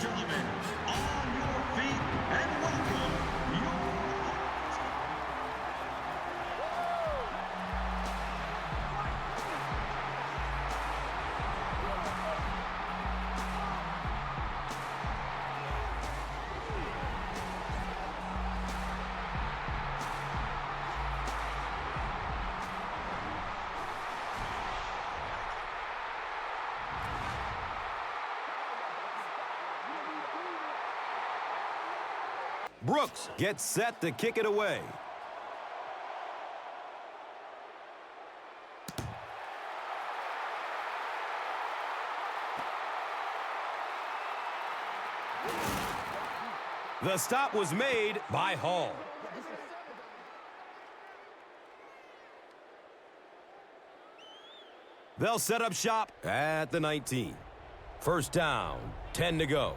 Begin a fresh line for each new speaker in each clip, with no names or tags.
gentlemen, on your feet and welcome your
Brooks gets set to kick it away. The stop was made by Hall. They'll set up shop at the 19. First down, 10 to go.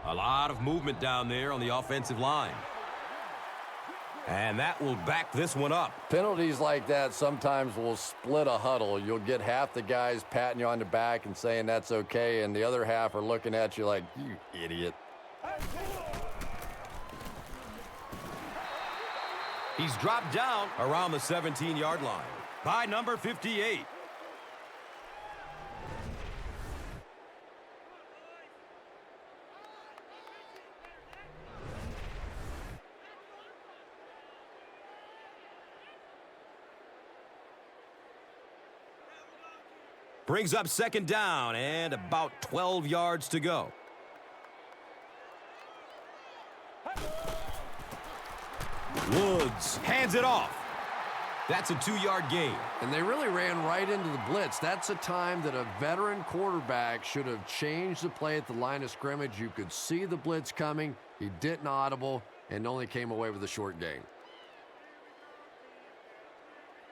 A lot of movement down there on the offensive line. And that will back this one up.
Penalties like that sometimes will split a huddle. You'll get half the guys patting you on the back and saying that's okay, and the other half are looking at you like, you idiot.
He's dropped down around the 17-yard line by number 58. Brings up second down and about 12 yards to go. Woods hands it off. That's a 2-yard gain.
And they really ran right into the blitz. That's a time that a veteran quarterback should have changed the play at the line of scrimmage. You could see the blitz coming. He didn't audible and only came away with a short gain.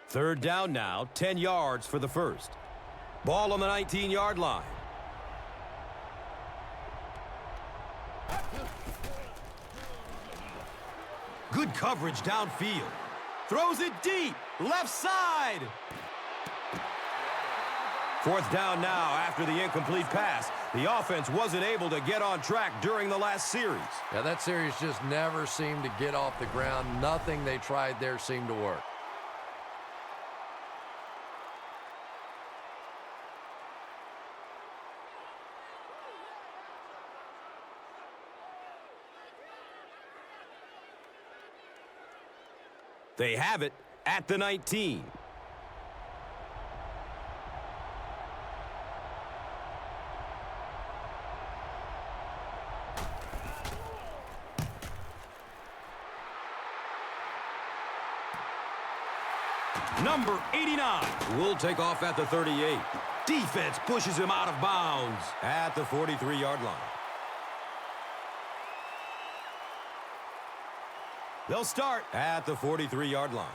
Third down now, 10 yards for the first. Ball on the 19-yard line. Good coverage downfield. Throws it deep. Left side. Fourth down now after the incomplete pass. The offense wasn't able to get on track during the last series.
Yeah, that series just never seemed to get off the ground. Nothing they tried there seemed to work.
They have it at the 19. Number 89 will take off at the 38. Defense pushes him out of bounds at the 43-yard line. They'll start at the 43-yard line.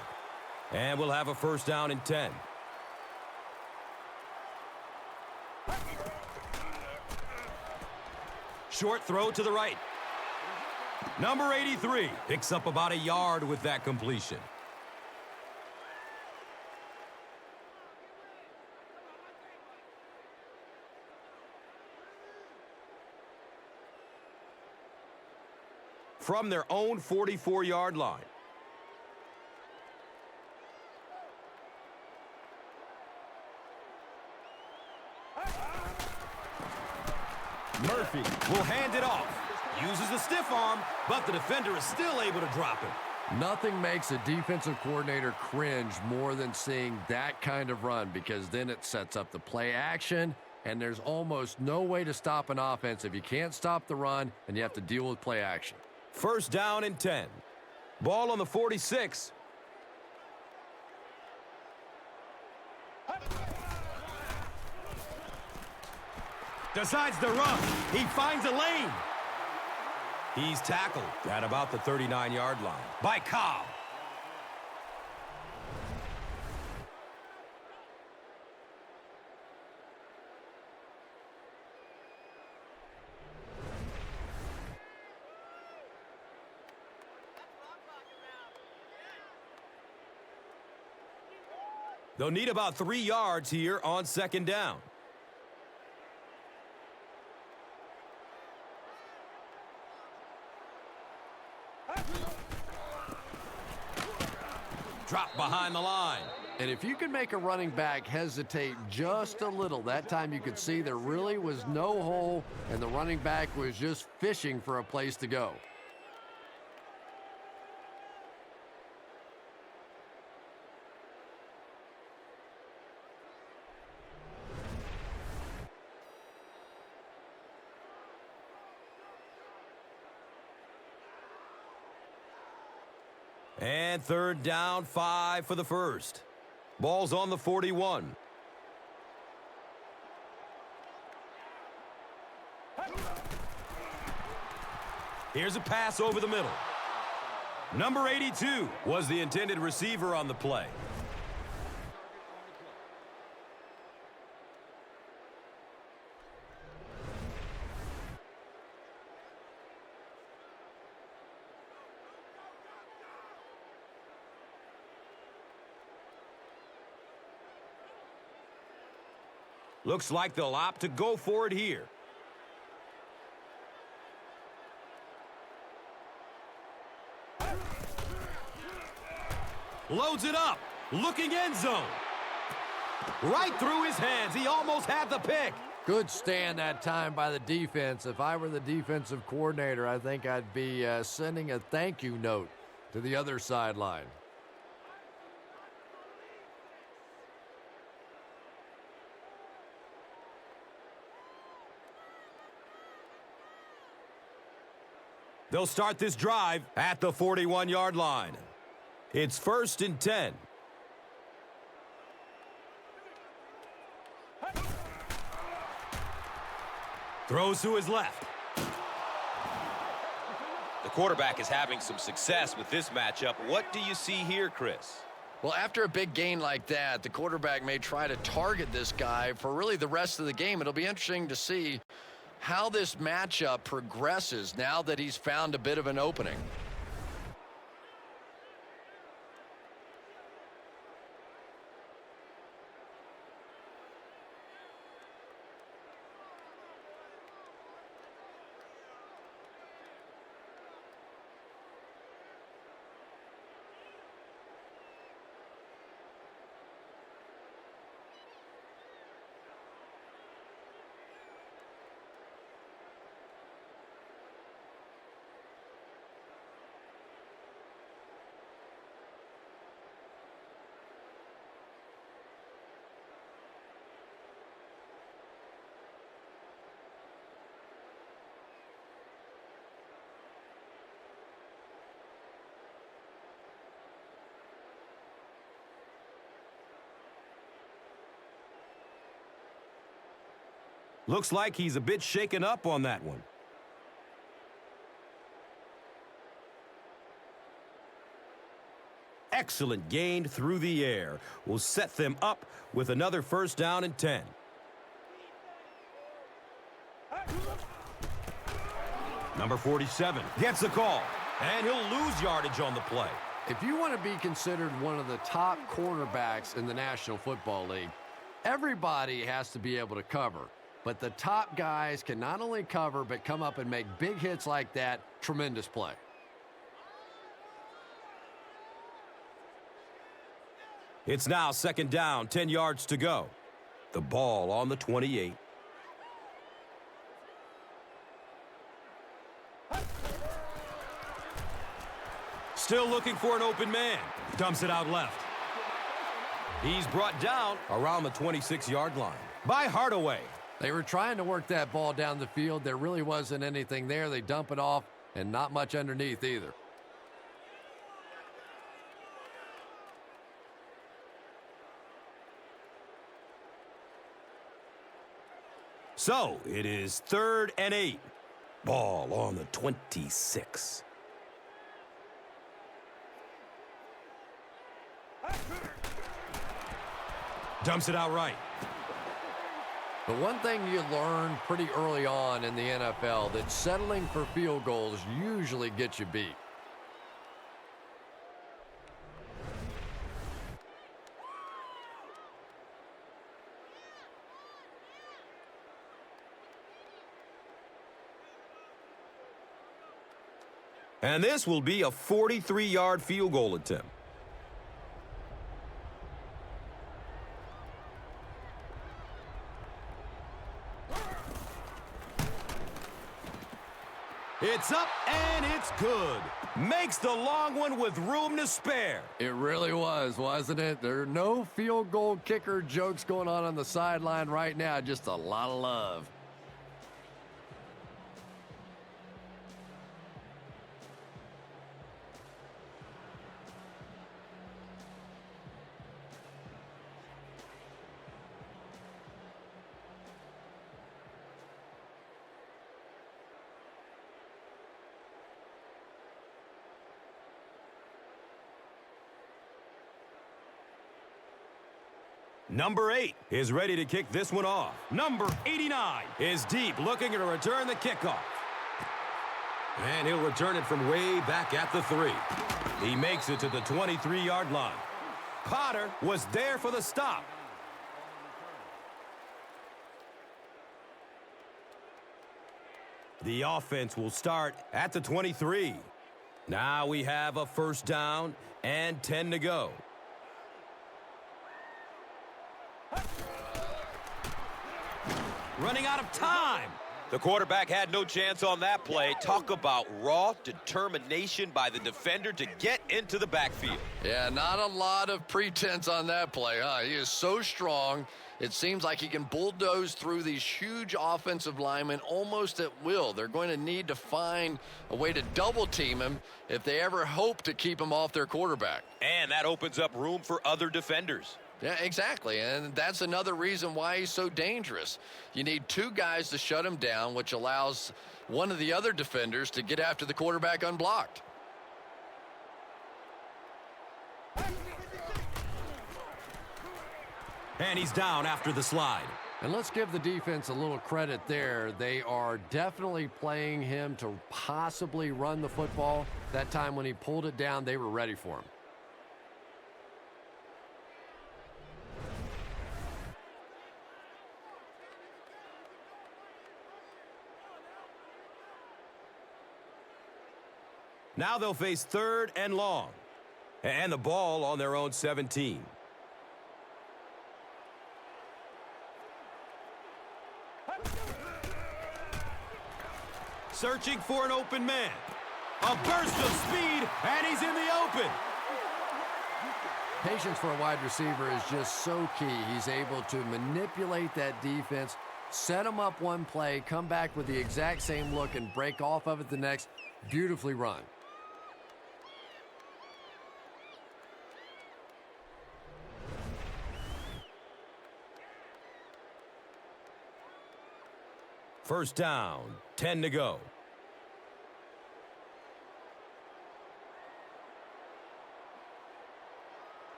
And we'll have a first down and 10. Short throw to the right. Number 83 picks up about a yard with that completion. From their own 44-yard line. Murphy will hand it off. Uses the stiff arm, but the defender is still able to drop it.
Nothing makes a defensive coordinator cringe more than seeing that kind of run, because then it sets up the play action, and there's almost no way to stop an offense if you can't stop the run and you have to deal with play action.
First down and 10. Ball on the 46. Decides to run. He finds a lane. He's tackled at about the 39-yard line by Cobb. They'll need about 3 yards here on second down. Drop behind the line.
And if you can make a running back hesitate just a little, that time you could see there really was no hole, and the running back was just fishing for a place to go.
And third down, 5 for the first. Ball's on the 41. Here's a pass over the middle. Number 82 was the intended receiver on the play. Looks like they'll opt to go for it here. Loads it up. Looking end zone. Right through his hands. He almost had the pick.
Good stand that time by the defense. If I were the defensive coordinator, I think I'd be sending a thank you note to the other sideline.
They'll start this drive at the 41-yard line. It's 1st and 10. Throws to his left. The quarterback is having some success with this matchup. What do you see here, Chris?
Well, after a big gain like that, the quarterback may try to target this guy for really the rest of the game. It'll be interesting to see how this matchup progresses now that he's found a bit of an opening.
Looks like he's a bit shaken up on that one. Excellent gain through the air. Will set them up with another 1st down and 10. Number 47 gets the call, and he'll lose yardage on the play.
If you want to be considered one of the top cornerbacks in the National Football League, everybody has to be able to cover. But the top guys can not only cover, but come up and make big hits like that. Tremendous play.
It's now 2nd down, 10 yards to go. The ball on the 28. Still looking for an open man. Dumps it out left. He's brought down around the 26-yard line by Hardaway.
They were trying to work that ball down the field. There really wasn't anything there. They dump it off, and not much underneath either.
So it is 3rd and 8. Ball on the 26. Dumps it out right.
The one thing you learn pretty early on in the NFL, that settling for field goals usually gets you beat.
And this will be a 43-yard field goal attempt. It's up and it's good. Makes the long one with room to spare.
It really was, wasn't it? There are no field goal kicker jokes going on the sideline right now. Just a lot of love.
Number 8 is ready to kick this one off. Number 89 is deep, looking to return the kickoff. And he'll return it from way back at the 3. He makes it to the 23-yard line. Potter was there for the stop. The offense will start at the 23. Now we have a first down and 10 to go. Running out of time.
The quarterback had no chance on that play. Talk about raw determination by the defender to get into the backfield.
Yeah, not a lot of pretense on that play, huh? He is so strong. It seems like he can bulldoze through these huge offensive linemen almost at will. They're going to need to find a way to double team him if they ever hope to keep him off their quarterback.
And that opens up room for other defenders.
Yeah, exactly, and that's another reason why he's so dangerous. You need 2 guys to shut him down, which allows one of the other defenders to get after the quarterback unblocked.
And he's down after the slide.
And let's give the defense a little credit there. They are definitely playing him to possibly run the football. That time when he pulled it down, they were ready for him.
Now they'll face 3rd and long. And the ball on their own 17. Searching for an open man. A burst of speed, and he's in the open.
Patience for a wide receiver is just so key. He's able to manipulate that defense, set them up one play, come back with the exact same look, and break off of it the next. Beautifully run.
First down, 10 to go.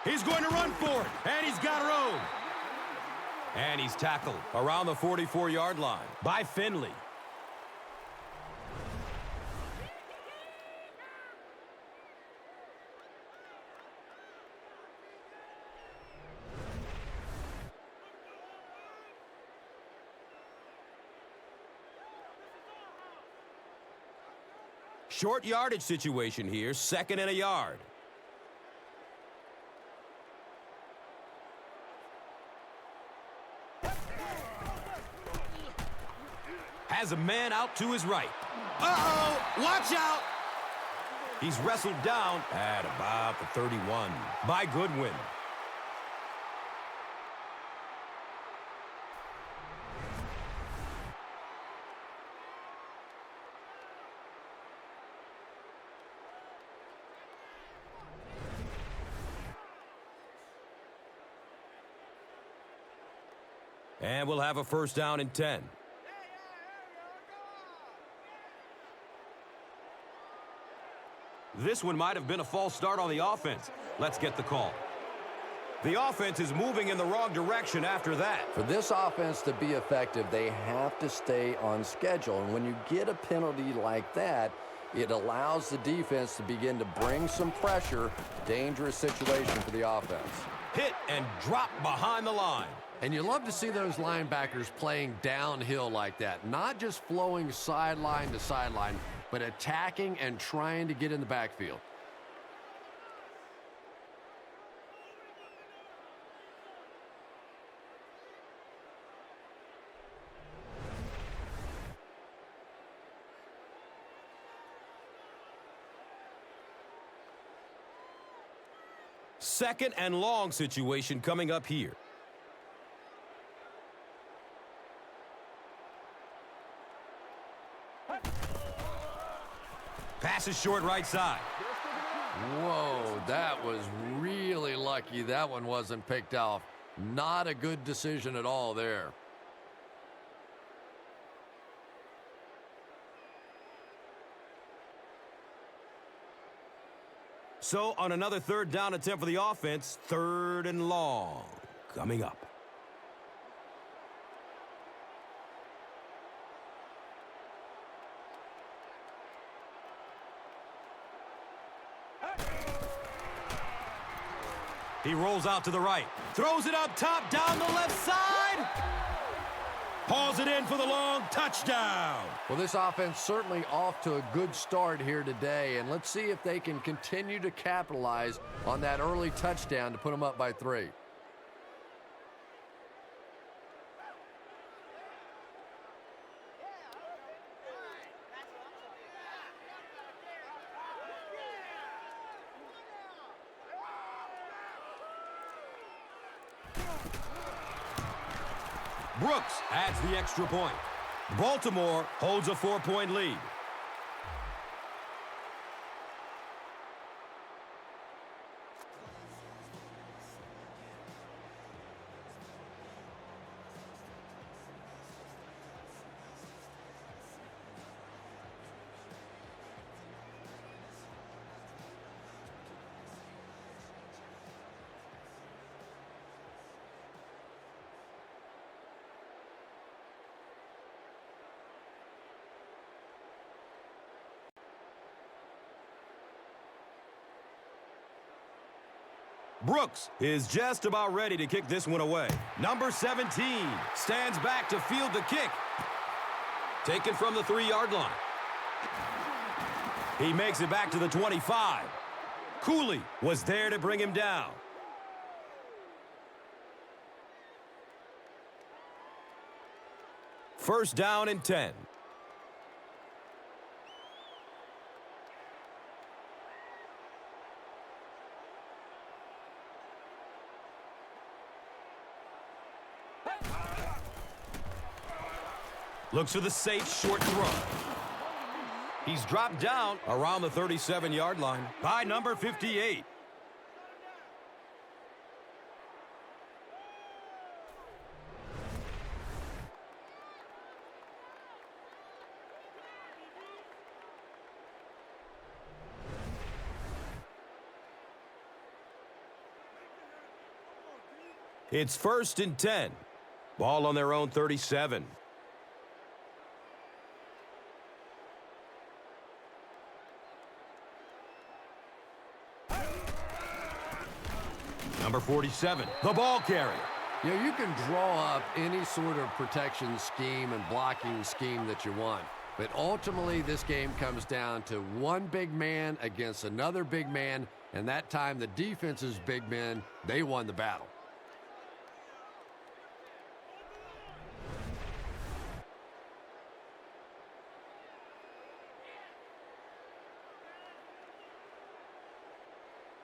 He's going to run for it, and he's got room. And he's tackled around the 44-yard line by Finley. Short yardage situation here, 2nd and a yard. Has a man out to his right. Uh-oh, watch out. He's wrestled down at about the 31 by Goodwin. And we'll have a first down and 10. This one might have been a false start on the offense. Let's get the call. The offense is moving in the wrong direction after that.
For this offense to be effective, they have to stay on schedule. And when you get a penalty like that, it allows the defense to begin to bring some pressure. Dangerous situation for the offense.
Hit and drop behind the line.
And you love to see those linebackers playing downhill like that, not just flowing sideline to sideline, but attacking and trying to get in the backfield.
Second and long situation coming up here. Pass is short right side.
Whoa, that was really lucky that one wasn't picked off. Not a good decision at all there.
So on another third down attempt for the offense, third and long coming up. He rolls out to the right, throws it up top, down the left side. Hauls it in for the long touchdown.
Well, this offense certainly off to a good start here today, and let's see if they can continue to capitalize on that early touchdown to put them up by 3.
Brooks adds the extra point. Baltimore holds a 4-point lead. Brooks is just about ready to kick this one away. Number 17 stands back to field the kick. Taken from the 3-yard line. He makes it back to the 25. Cooley was there to bring him down. First down and 10. Looks for the safe short throw. He's dropped down around the 37-yard line by number 58. It's first and 10. Ball on their own 37. Number 47, the ball carrier.
You know, you can draw up any sort of protection scheme and blocking scheme that you want. But ultimately, this game comes down to one big man against another big man. And that time, the defense's big men, they won the battle.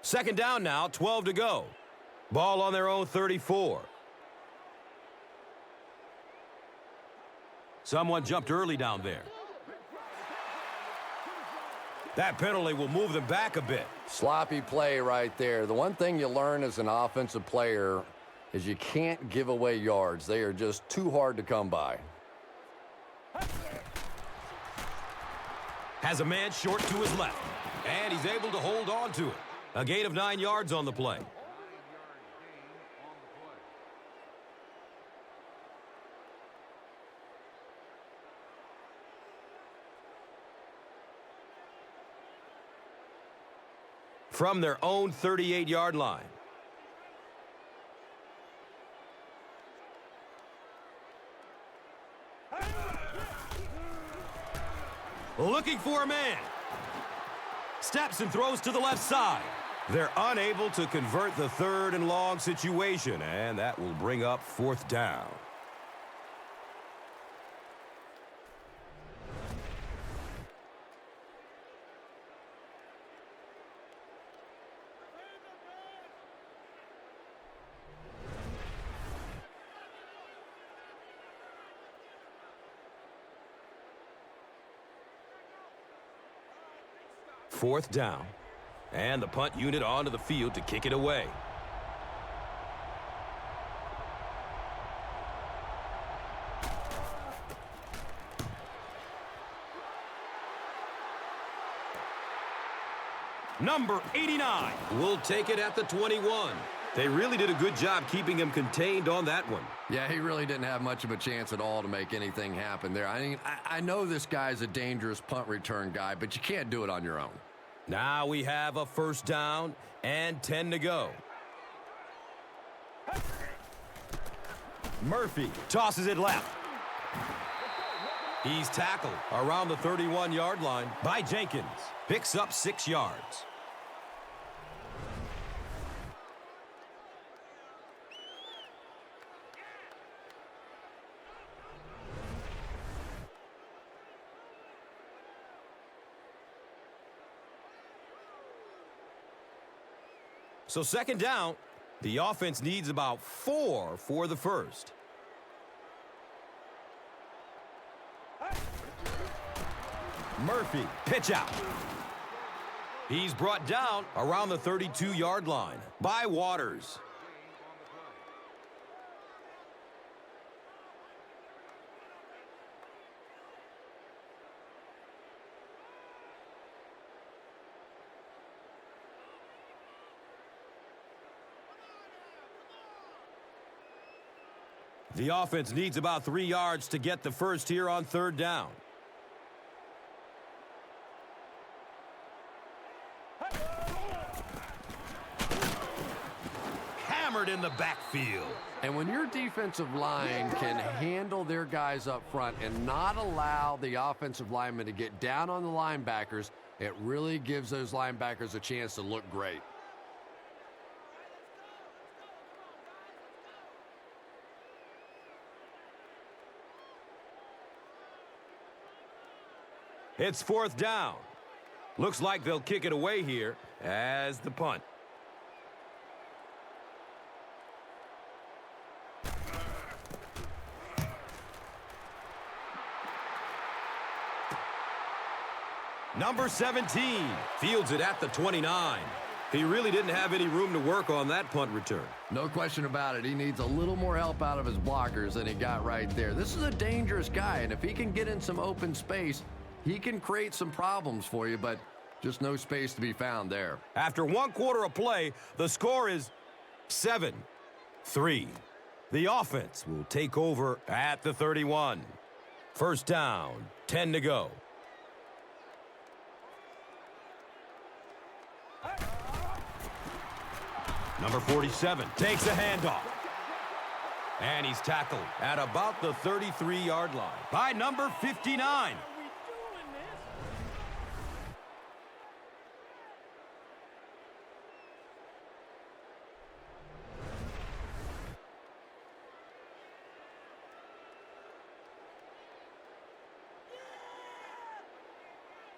Second down now, 12 to go. Ball on their own 34. Someone jumped early down there. That penalty will move them back a bit.
Sloppy play right there. The one thing you learn as an offensive player is you can't give away yards. They are just too hard to come by.
Has a man short to his left, and he's able to hold on to it. A gain of 9 yards on the play. From their own 38-yard line. looking for a man. Steps and throws to the left side. They're unable to convert the 3rd and long situation, and that will bring up 4th down. Fourth down, and the punt unit onto the field to kick it away. Number 89 will take it at the 21. They really did a good job keeping him contained on that one.
Yeah, he really didn't have much of a chance at all to make anything happen there. I mean, I know this guy's a dangerous punt return guy, but you can't do it on your own.
Now we have a 1st down and 10 to go. Murphy tosses it left. He's tackled around the 31-yard line by Jenkins. Picks up 6 yards. So 2nd down, the offense needs about 4 for the 1st. Murphy, pitch out. He's brought down around the 32-yard line by Waters. The offense needs about 3 yards to get the 1st here on 3rd down. Hammered in the backfield.
And when your defensive line can handle their guys up front and not allow the offensive linemen to get down on the linebackers, it really gives those linebackers a chance to look great.
It's 4th down. Looks like they'll kick it away here as the punt. Number 17 fields it at the 29. He really didn't have any room to work on that punt return.
No question about it. He needs a little more help out of his blockers than he got right there. This is a dangerous guy, and if he can get in some open space, he can create some problems for you, but just no space to be found there.
After 1 quarter of play, the score is 7-3. The offense will take over at the 31. 1st down, 10 to go. Number 47 takes a handoff. And he's tackled at about the 33-yard line by number 59.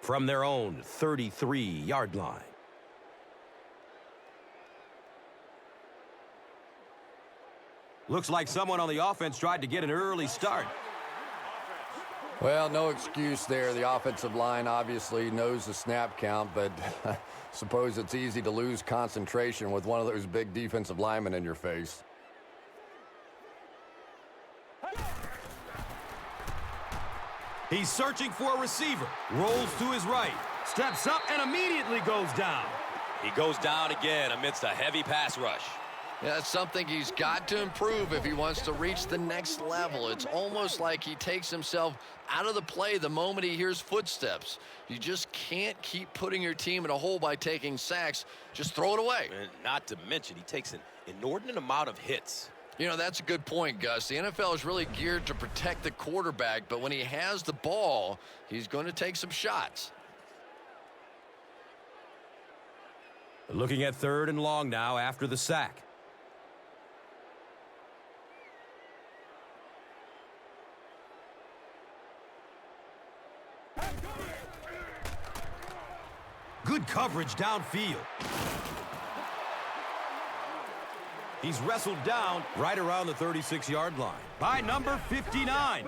From their own 33-yard line. Looks like someone on the offense tried to get an early start.
Well, no excuse there. The offensive line obviously knows the snap count, but I suppose it's easy to lose concentration with one of those big defensive linemen in your face.
He's searching for a receiver. Rolls to his right. Steps up and immediately goes down.
He goes down again amidst a heavy pass rush.
Yeah, that's something he's got to improve if he wants to reach the next level. It's almost like he takes himself out of the play the moment he hears footsteps. You just can't keep putting your team in a hole by taking sacks. Just throw it away.
And not to mention, he takes an inordinate amount of hits.
You know, that's a good point, Gus. The NFL is really geared to protect the quarterback, but when he has the ball, he's going to take some shots.
Looking at 3rd and long now after the sack. Good coverage downfield. He's wrestled down right around the 36-yard line by number 59.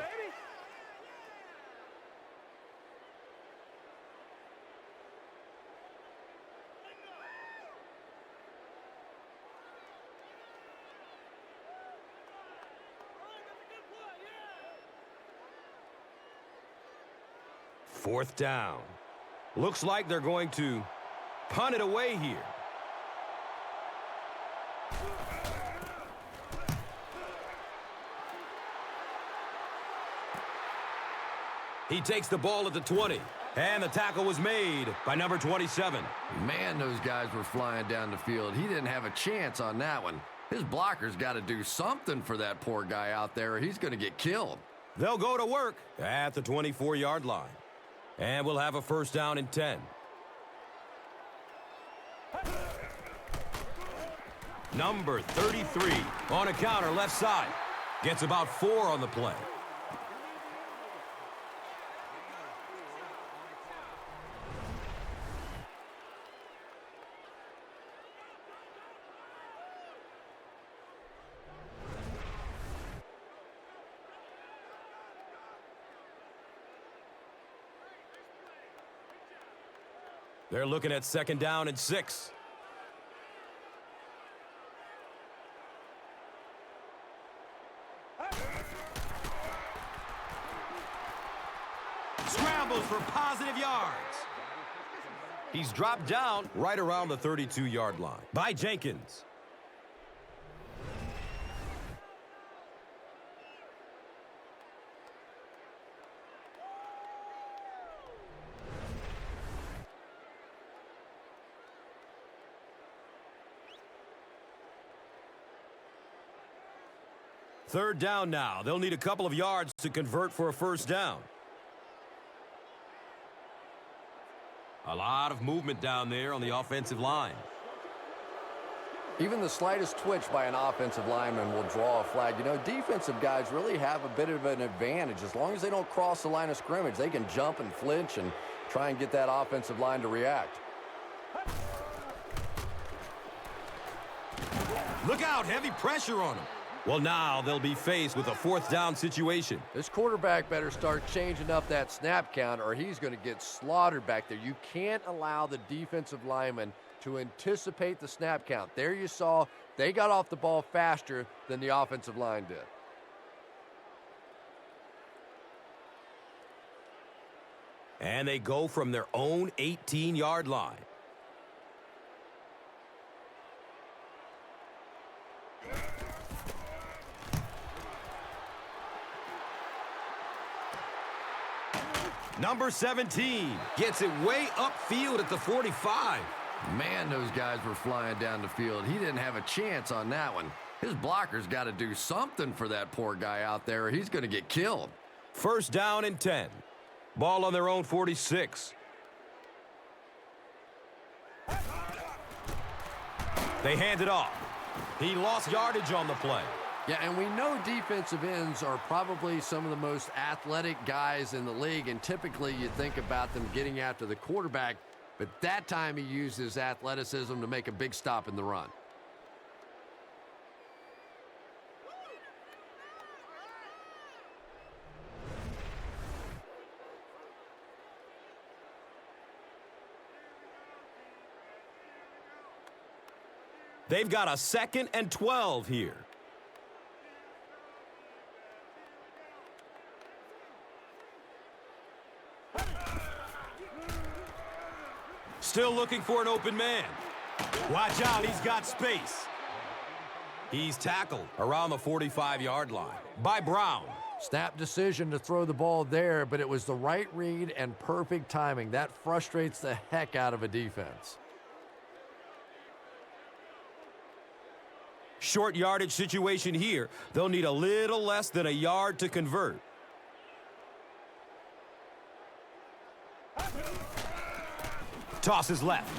Fourth down. Looks like they're going to punt it away here. He takes the ball at the 20, and the tackle was made by number 27.
Man, those guys were flying down the field. He didn't have a chance on that one. His blocker's got to do something for that poor guy out there, or he's going to get killed.
They'll go to work at the 24-yard line. And we'll have a first down and 10. Number 33 on a counter left side. Gets about 4 on the play. They're looking at 2nd down and 6. Scrambles for positive yards. He's dropped down right around the 32-yard line by Jenkins. Third down now. They'll need a couple of yards to convert for a first down. A lot of movement down there on the offensive line.
Even the slightest twitch by an offensive lineman will draw a flag. You know, defensive guys really have a bit of an advantage. As long as they don't cross the line of scrimmage, they can jump and flinch and try and get that offensive line to react.
Look out, heavy pressure on them. Well, now they'll be faced with a fourth down situation.
This quarterback better start changing up that snap count or he's going to get slaughtered back there. You can't allow the defensive lineman to anticipate the snap count. There you saw they got off the ball faster than the offensive line did.
And they go from their own 18-yard line. Number 17 gets it way upfield at the 45.
Man, those guys were flying down the field. He didn't have a chance on that one. His blocker's got to do something for that poor guy out there, or he's going to get killed.
First down and 10. Ball on their own 46. They hand it off. He lost yardage on the play.
Yeah, and we know defensive ends are probably some of the most athletic guys in the league, and typically you think about them getting after the quarterback, but that time he used his athleticism to make a big stop in the run.
They've got a 2nd and 12 here. Still looking for an open man. Watch out, he's got space. He's tackled around the 45-yard line by Brown.
Snap decision to throw the ball there, but it was the right read and perfect timing. That frustrates the heck out of a defense.
Short yardage situation here. They'll need a little less than a yard to convert. Tosses left.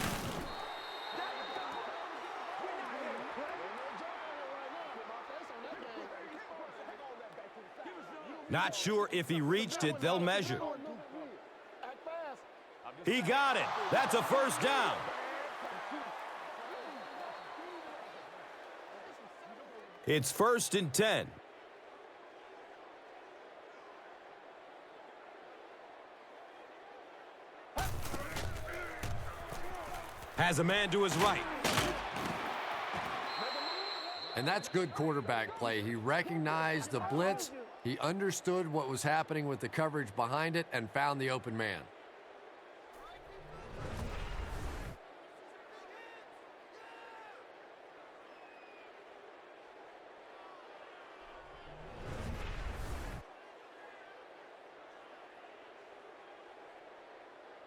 Not sure if he reached it. They'll measure. He got it. That's a first down. It's 1st and 10. Has a man to his right.
And that's good quarterback play. He recognized the blitz. He understood what was happening with the coverage behind it and found the open man.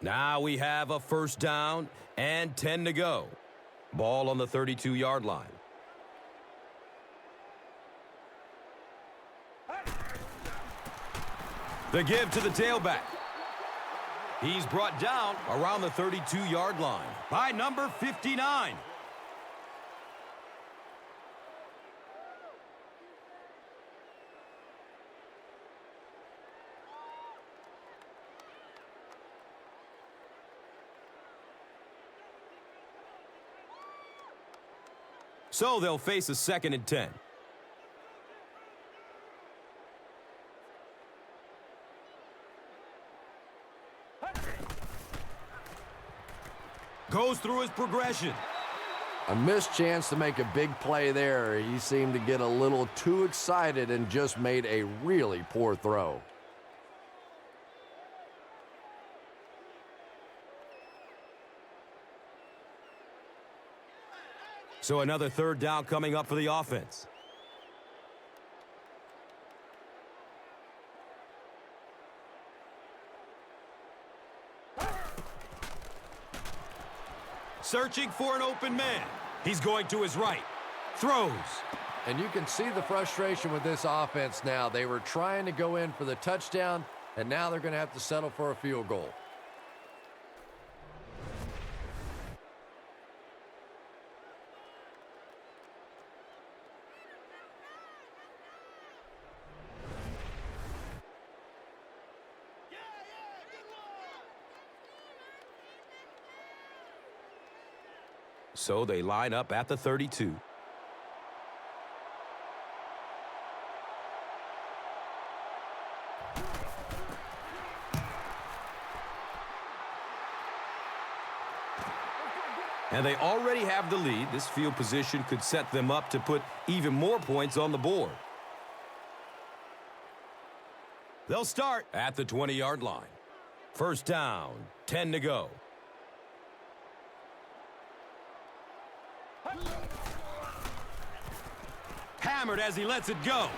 Now we have a first down and 10 to go. Ball on the 32-yard line. The give to the tailback. He's brought down around the 32-yard line by number 59. So they'll face a 2nd and 10. Goes through his progression.
A missed chance to make a big play there. He seemed to get a little too excited and just made a really poor throw.
So another 3rd down coming up for the offense. Searching for an open man. He's going to his right. Throws.
And you can see the frustration with this offense now. They were trying to go in for the touchdown, and now they're going to have to settle for a field goal.
So they line up at the 32. And they already have the lead. This field position could set them up to put even more points on the board. They'll start at the 20-yard line. First down, 10 to go. Hammered as he lets it go.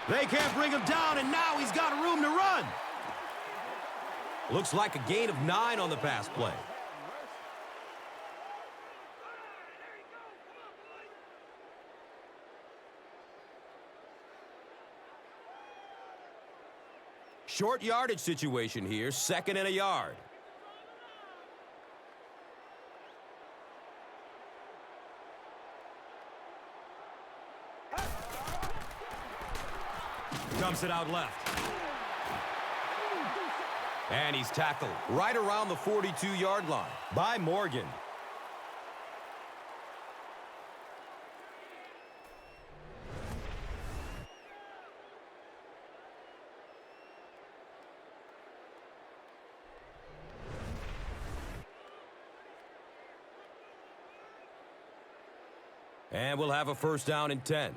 They can't bring him down, and now he's got room to run. Looks like a gain of 9 on the pass play. Short yardage situation here, 2nd and a yard. Dumps it out left. And he's tackled right around the 42-yard line by Morgan. And we'll have a first down and 10.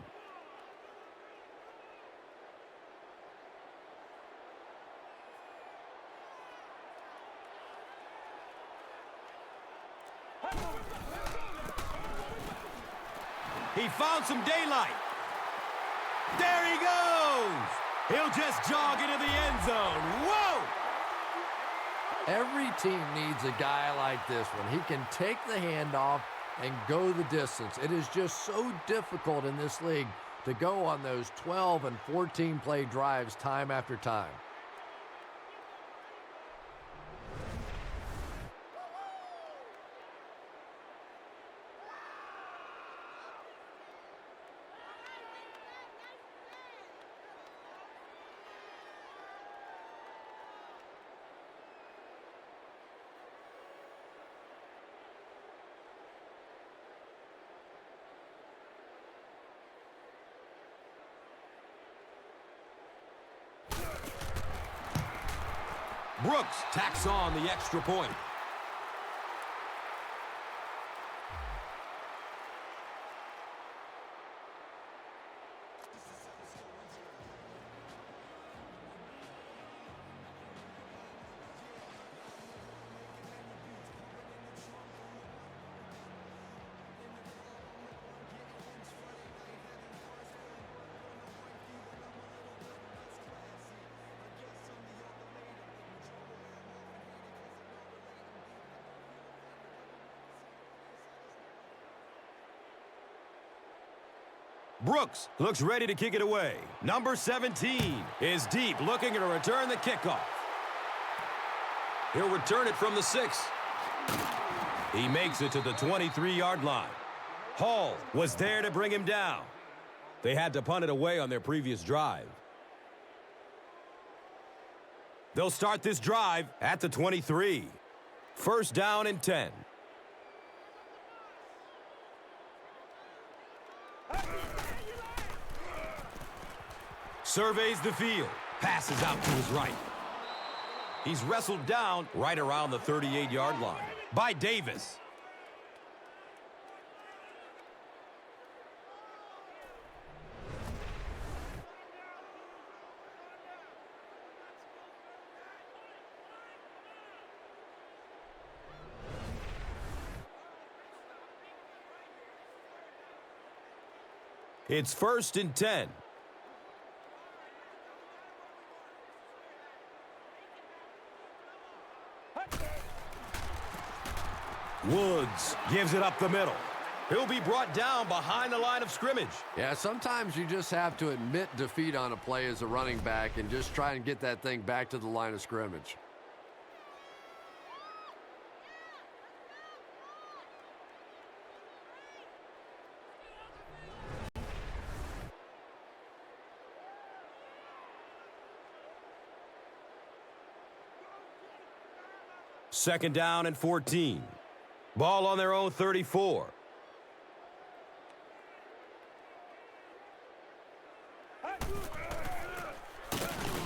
He found some daylight. There he goes. He'll just jog into the end zone. Whoa!
Every team needs a guy like this one. He can take the handoff, and go the distance. It is just so difficult in this league to go on those 12 and 14 play drives time after time.
Brooks tacks on the extra point. Brooks looks ready to kick it away. Number 17 is deep, looking to return the kickoff. He'll return it from the 6. He makes it to the 23-yard line. Hall was there to bring him down. They had to punt it away on their previous drive. They'll start this drive at the 23. First down and 10. Surveys the field, passes out to his right. He's wrestled down right around the 38-yard line by Davis. It's first and 10. Woods gives it up the middle. He'll be brought down behind the line of scrimmage.
Yeah, sometimes you just have to admit defeat on a play as a running back and just try and get that thing back to the line of scrimmage.
Second down and 14. Ball on their own 34.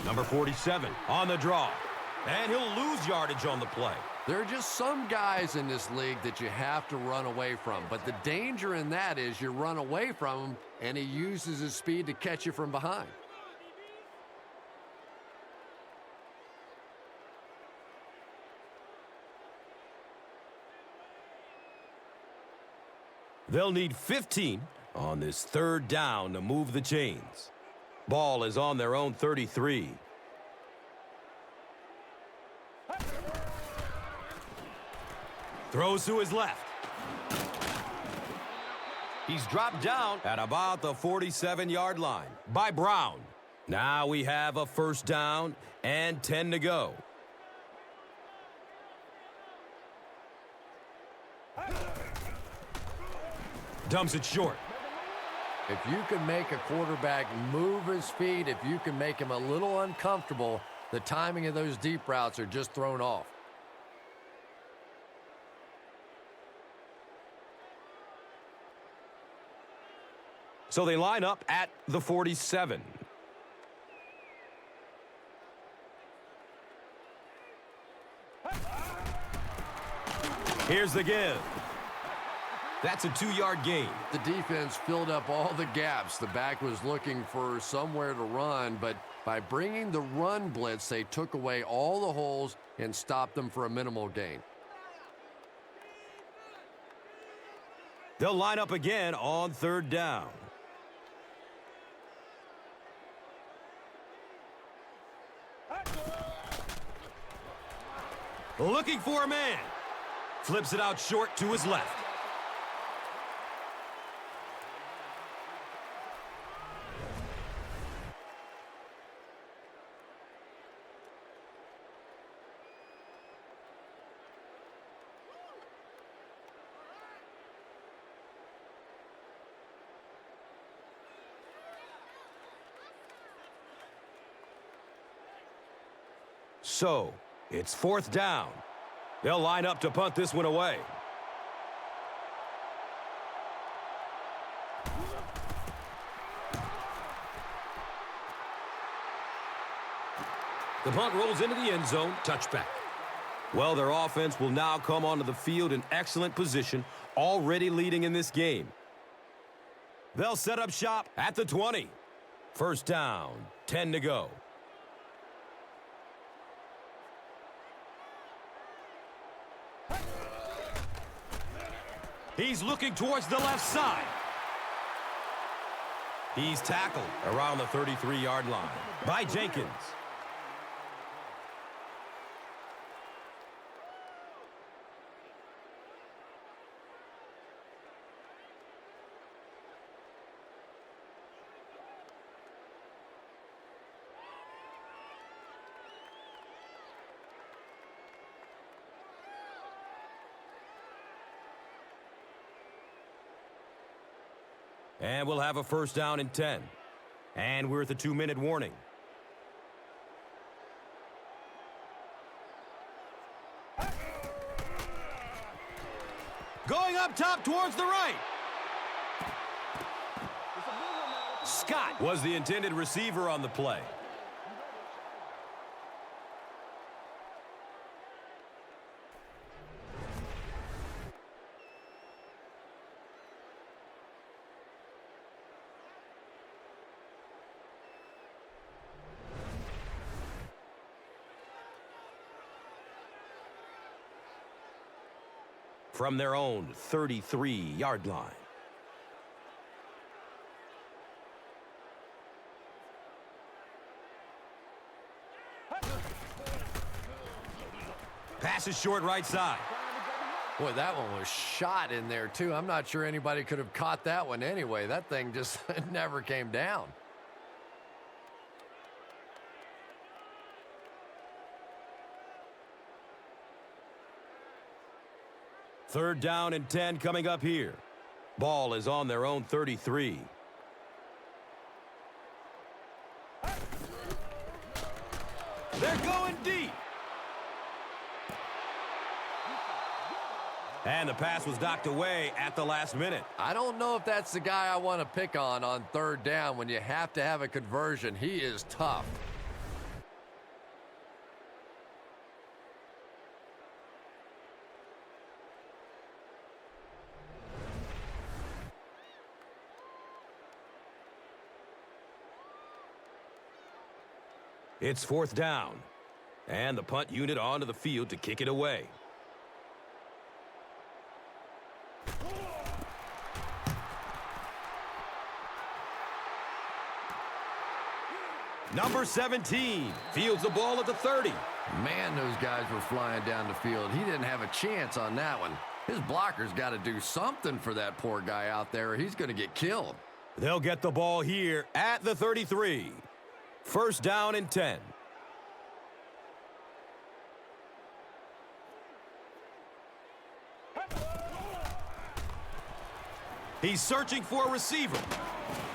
Number 47 on the draw. And he'll lose yardage on the play.
There are just some guys in this league that you have to run away from. But the danger in that is you run away from him, and he uses his speed to catch you from behind.
They'll need 15 on this third down to move the chains. Ball is on their own 33. Throws to his left. He's dropped down at about the 47-yard line by Brown. Now we have a first down and 10 to go. Dumps it short.
If you can make a quarterback move his feet, if you can make him a little uncomfortable, the timing of those deep routes are just thrown off.
So they line up at the 47. Here's the give. That's a 2-yard gain.
The defense filled up all the gaps. The back was looking for somewhere to run, but by bringing the run blitz, they took away all the holes and stopped them for a minimal gain.
They'll line up again on third down. Looking for a man. Flips it out short to his left. So, it's 4th down. They'll line up to punt this one away. The punt rolls into the end zone. Touchback. Well, their offense will now come onto the field in excellent position, already leading in this game. They'll set up shop at the 20. 1st down, 10 to go. He's looking towards the left side. He's tackled around the 33-yard line by Jenkins. And we'll have a 1st down and 10. And we're at the 2-minute warning. Going up top towards the right. Scott was the intended receiver on the play. From their own 33-yard line. Pass is short right side.
Boy, that one was shot in there, too. I'm not sure anybody could have caught that one anyway. That thing just never came down.
Third down and 10 coming up here. Ball is on their own 33. They're going deep. And the pass was knocked away at the last minute.
I don't know if that's the guy I want to pick on 3rd down when you have to have a conversion. He is tough.
It's 4th down. And the punt unit onto the field to kick it away. Number 17 fields the ball at the 30.
Man, those guys were flying down the field. He didn't have a chance on that one. His blocker's got to do something for that poor guy out there, or he's going to get killed.
They'll get the ball here at the 33. 1st down and 10. He's searching for a receiver.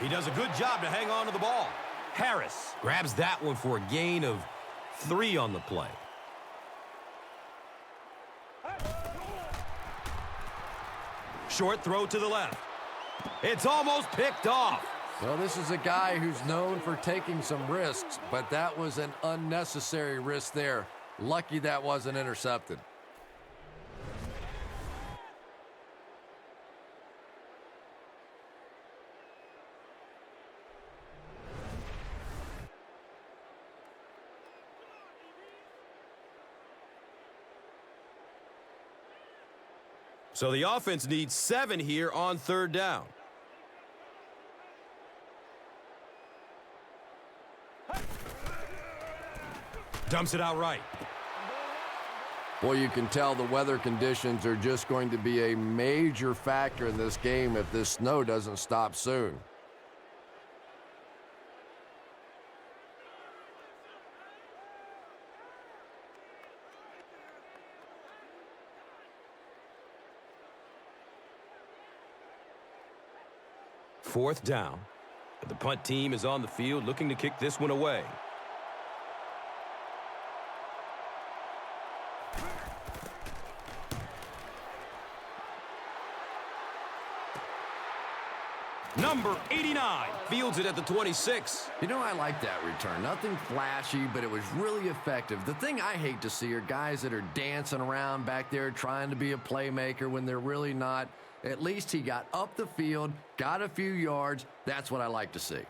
He does a good job to hang on to the ball. Harris grabs that one for a gain of 3 on the play. Short throw to the left. It's almost picked off.
Well, this is a guy who's known for taking some risks, but that was an unnecessary risk there. Lucky that wasn't intercepted.
So the offense needs 7 here on 3rd down. Dumps it out right.
Boy, you can tell the weather conditions are just going to be a major factor in this game if this snow doesn't stop soon.
Fourth down. The punt team is on the field looking to kick this one away. Number 89 fields it at the 26.
You know, I like that return. Nothing flashy, but it was really effective. The thing I hate to see are guys that are dancing around back there trying to be a playmaker when they're really not. At least he got up the field, got a few yards. That's what I like to see.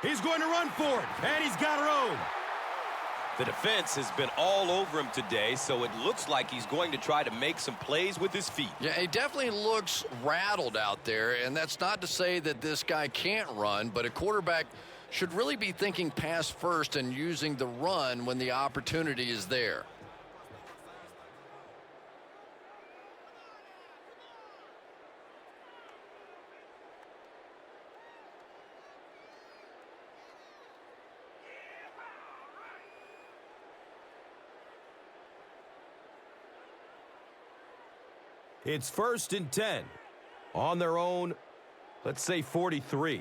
He's going to run for it, and he's got room.
The defense has been all over him today, so it looks like he's going to try to make some plays with his feet.
Yeah, he definitely looks rattled out there, and that's not to say that this guy can't run, but a quarterback should really be thinking pass first and using the run when the opportunity is there.
It's 1st and 10. On their own, let's say 43.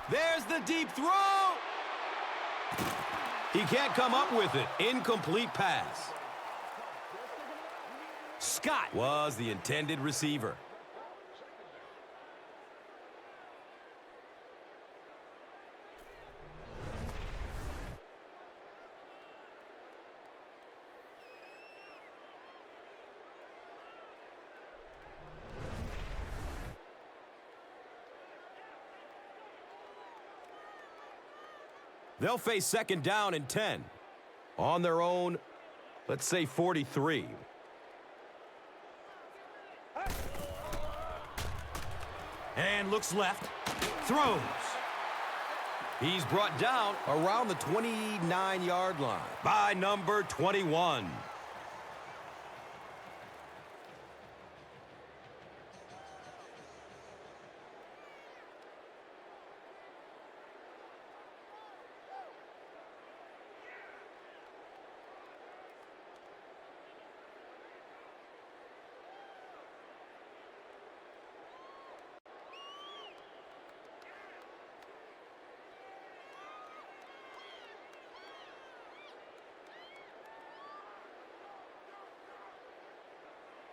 There's the deep throw. He can't come up with it. Incomplete pass. Scott was the intended receiver. They'll face 2nd down and 10. On their own, let's say 43. And looks left. Throws. He's brought down around the 29-yard line by number 21.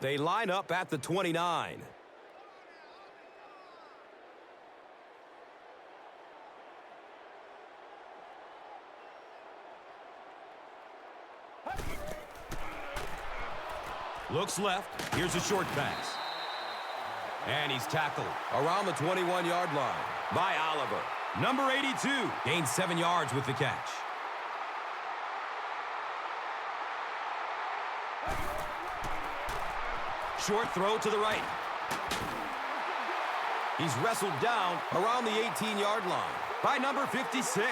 They line up at the 29. Looks left. Here's a short pass. And he's tackled around the 21-yard line by Oliver. Number 82 gains 7 yards with the catch. Short throw to the right. He's wrestled down around the 18-yard line by number 56.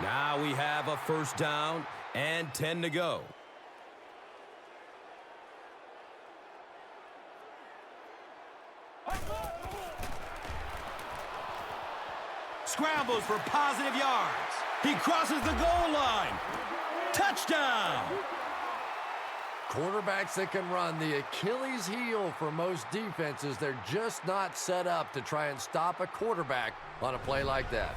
Now we have a 1st down and 10 to go. Scrambles for positive yards. He crosses the goal line. Touchdown!
Quarterbacks that can run, the Achilles heel for most defenses. They're just not set up to try and stop a quarterback on a play like that.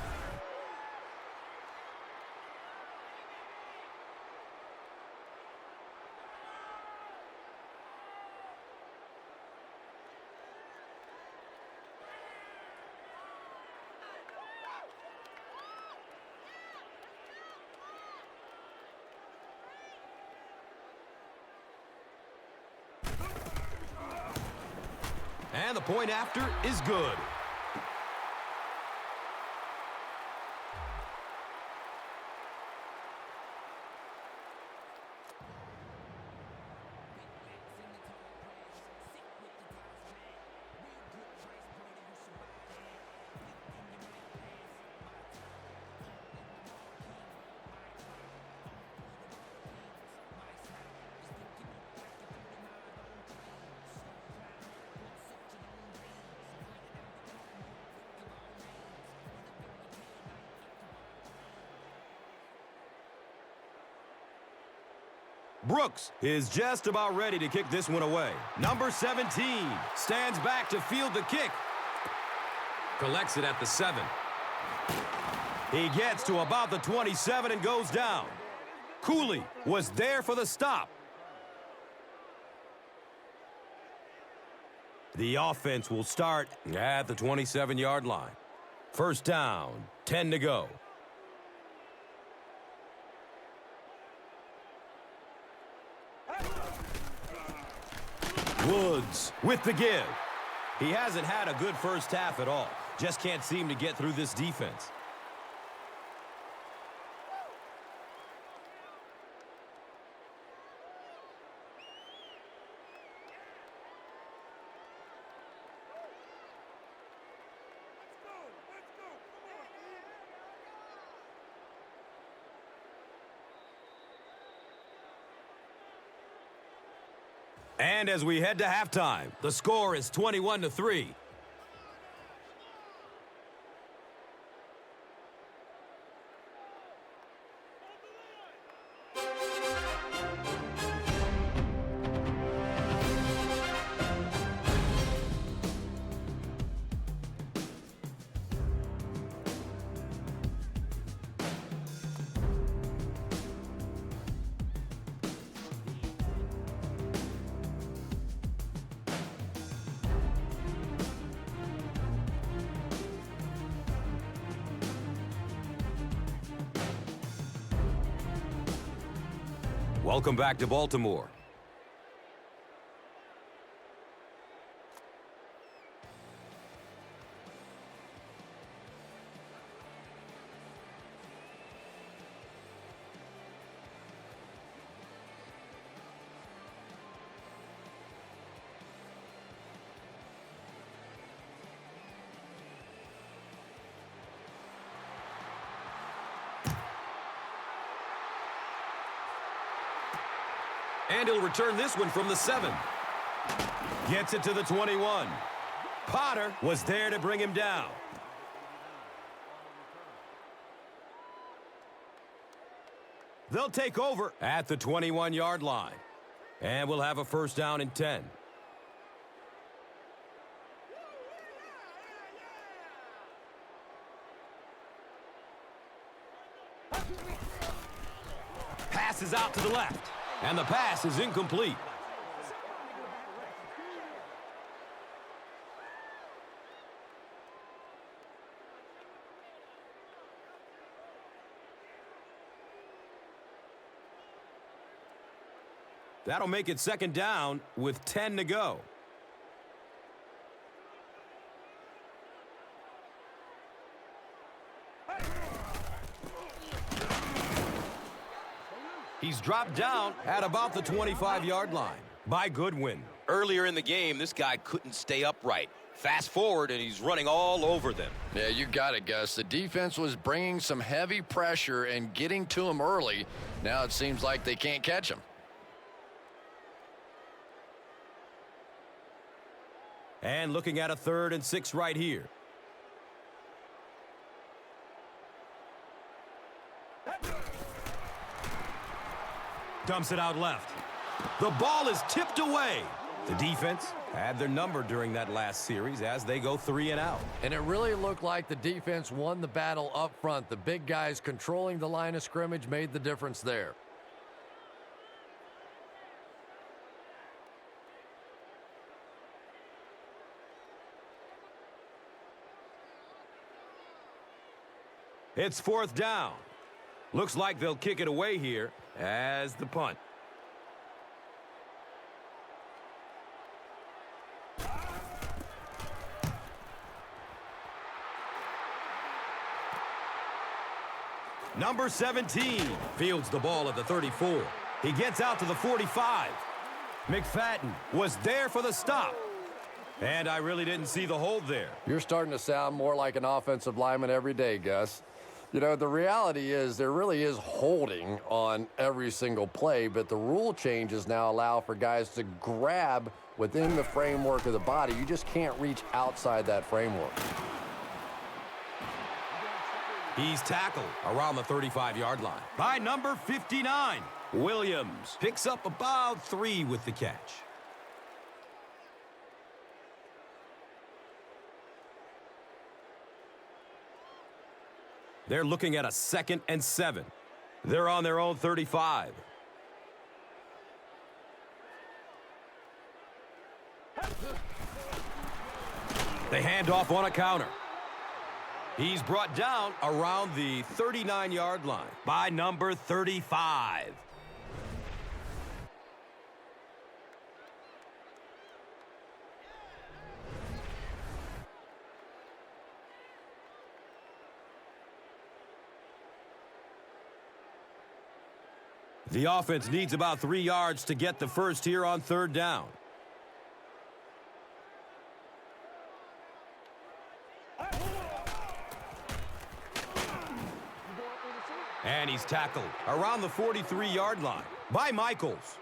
And the point after is good. Brooks is just about ready to kick this one away. Number 17 stands back to field the kick. Collects it at the 7. He gets to about the 27 and goes down. Cooley was there for the stop. The offense will start at the 27-yard line. First down, 10 to go. Woods with the give. He hasn't had a good first half at all. Just can't seem to get through this defense. And as we head to halftime, the score is 21-3. Welcome back to Baltimore. And he'll return this one from the 7. Gets it to the 21. Potter was there to bring him down. They'll take over at the 21-yard line. And we'll have a first down and 10. Passes out to the left. And the pass is incomplete. That'll make it second down with 10 to go. He's dropped down at about the 25-yard line by Goodwin.
Earlier in the game, this guy couldn't stay upright. Fast forward, and he's running all over them.
Yeah, you got it, Gus. The defense was bringing some heavy pressure and getting to him early. Now it seems like they can't catch him.
And looking at a 3rd and 6 right here. Dumps it out left. The ball is tipped away. The defense had their number during that last series as they go 3 and out.
And it really looked like the defense won the battle up front. The big guys controlling the line of scrimmage made the difference there.
It's 4th down. Looks like they'll kick it away here as the punt. Number 17 fields the ball at the 34. He gets out to the 45. McFadden was there for the stop. And I really didn't see the hold there.
You're starting to sound more like an offensive lineman every day, Gus. You know, the reality is there really is holding on every single play, but the rule changes now allow for guys to grab within the framework of the body. You just can't reach outside that framework.
He's tackled around the 35-yard line by number 59. Williams picks up about 3 with the catch. They're looking at a 2nd and 7. They're on their own 35. They hand off on a counter. He's brought down around the 39-yard line by number 35. The offense needs about 3 yards to get the first here on 3rd down. And he's tackled around the 43-yard line by Michaels.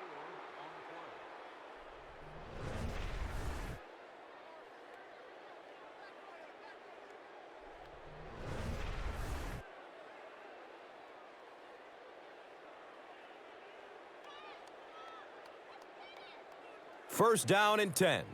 First down and 10.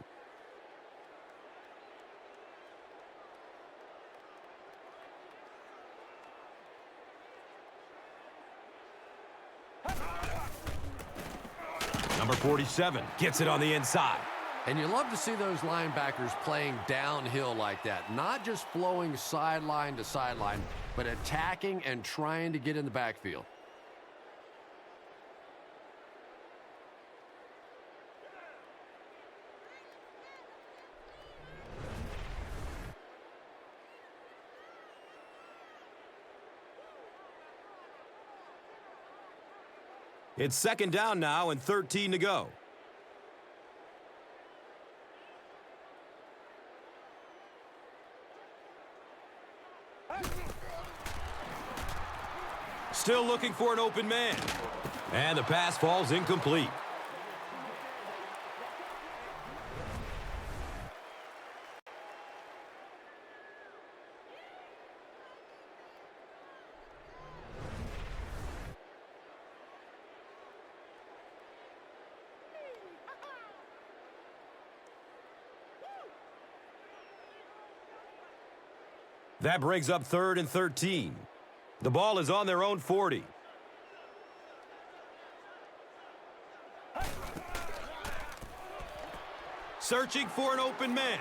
Number 47 gets it on the inside.
And you love to see those linebackers playing downhill like that. Not just flowing sideline to sideline, but attacking and trying to get in the backfield.
It's 2nd down now and 13 to go. Still looking for an open man. And the pass falls incomplete. That brings up 3rd and 13. The ball is on their own 40. Searching for an open man.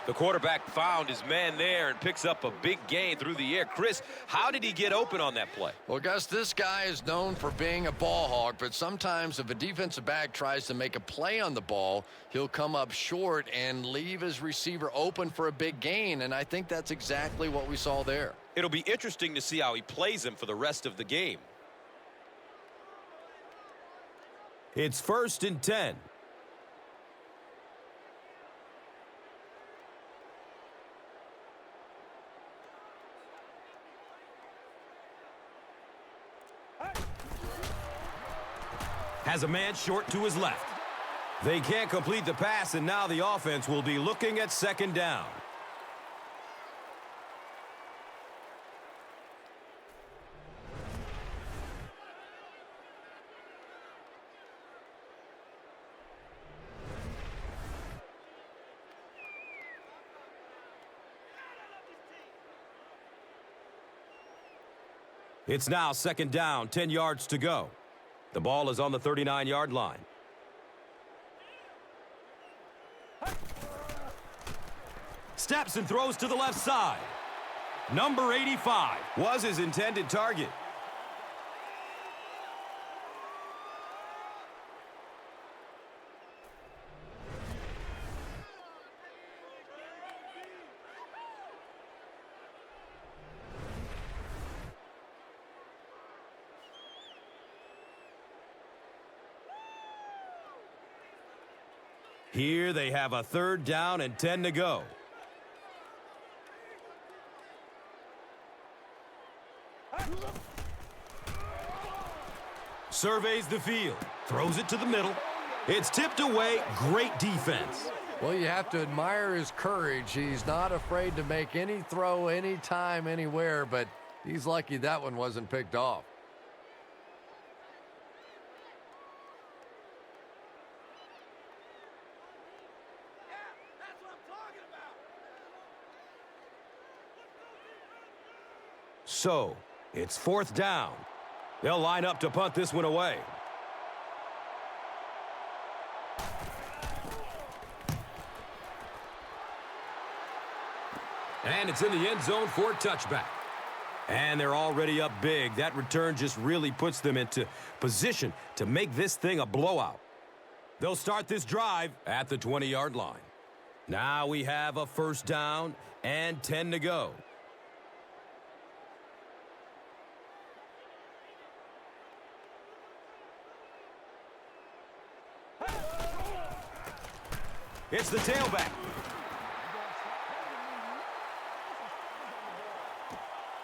The quarterback found his man there and picks up a big gain through the air. Chris, how did he get open on that play?
Well, Gus, this guy is known for being a ball hog, but sometimes if a defensive back tries to make a play on the ball, he'll come up short and leave his receiver open for a big gain, and I think that's exactly what we saw there.
It'll be interesting to see how he plays him for the rest of the game.
It's 1st and 10. Has a man short to his left. They can't complete the pass, and now the offense will be looking at 2nd down. It's now 2nd down, 10 yards to go. The ball is on the 39-yard line. Steps and throws to the left side. Number 85 was his intended target. Here they have a 3rd down and 10 to go. Surveys the field, throws it to the middle. It's tipped away. Great defense.
Well, you have to admire his courage. He's not afraid to make any throw, anytime, anywhere, but He's lucky that one wasn't picked off.
So, it's 4th down. They'll line up to punt this one away. And it's in the end zone for a touchback. And they're already up big. That return just really puts them into position to make this thing a blowout. They'll start this drive at the 20-yard line. Now we have a 1st down and 10 to go. It's the tailback.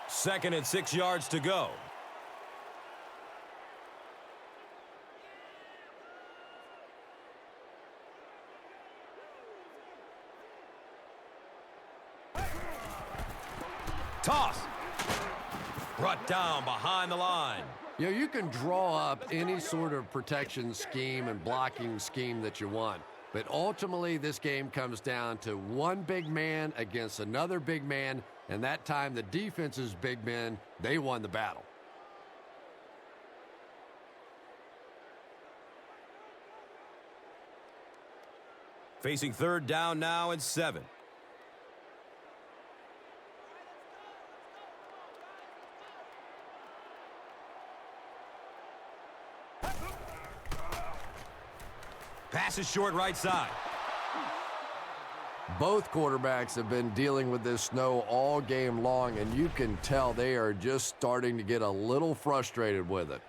Second and 6 yards to go. Toss. Brought down behind the line.
You know, you can draw up any sort of protection scheme and blocking scheme that you want. But ultimately, this game comes down to one big man against another big man, and that time the defense's big men, they won the battle.
Facing 3rd down now and 7. Pass is short right side.
Both quarterbacks have been dealing with this snow all game long, and you can tell they are just starting to get a little frustrated with it.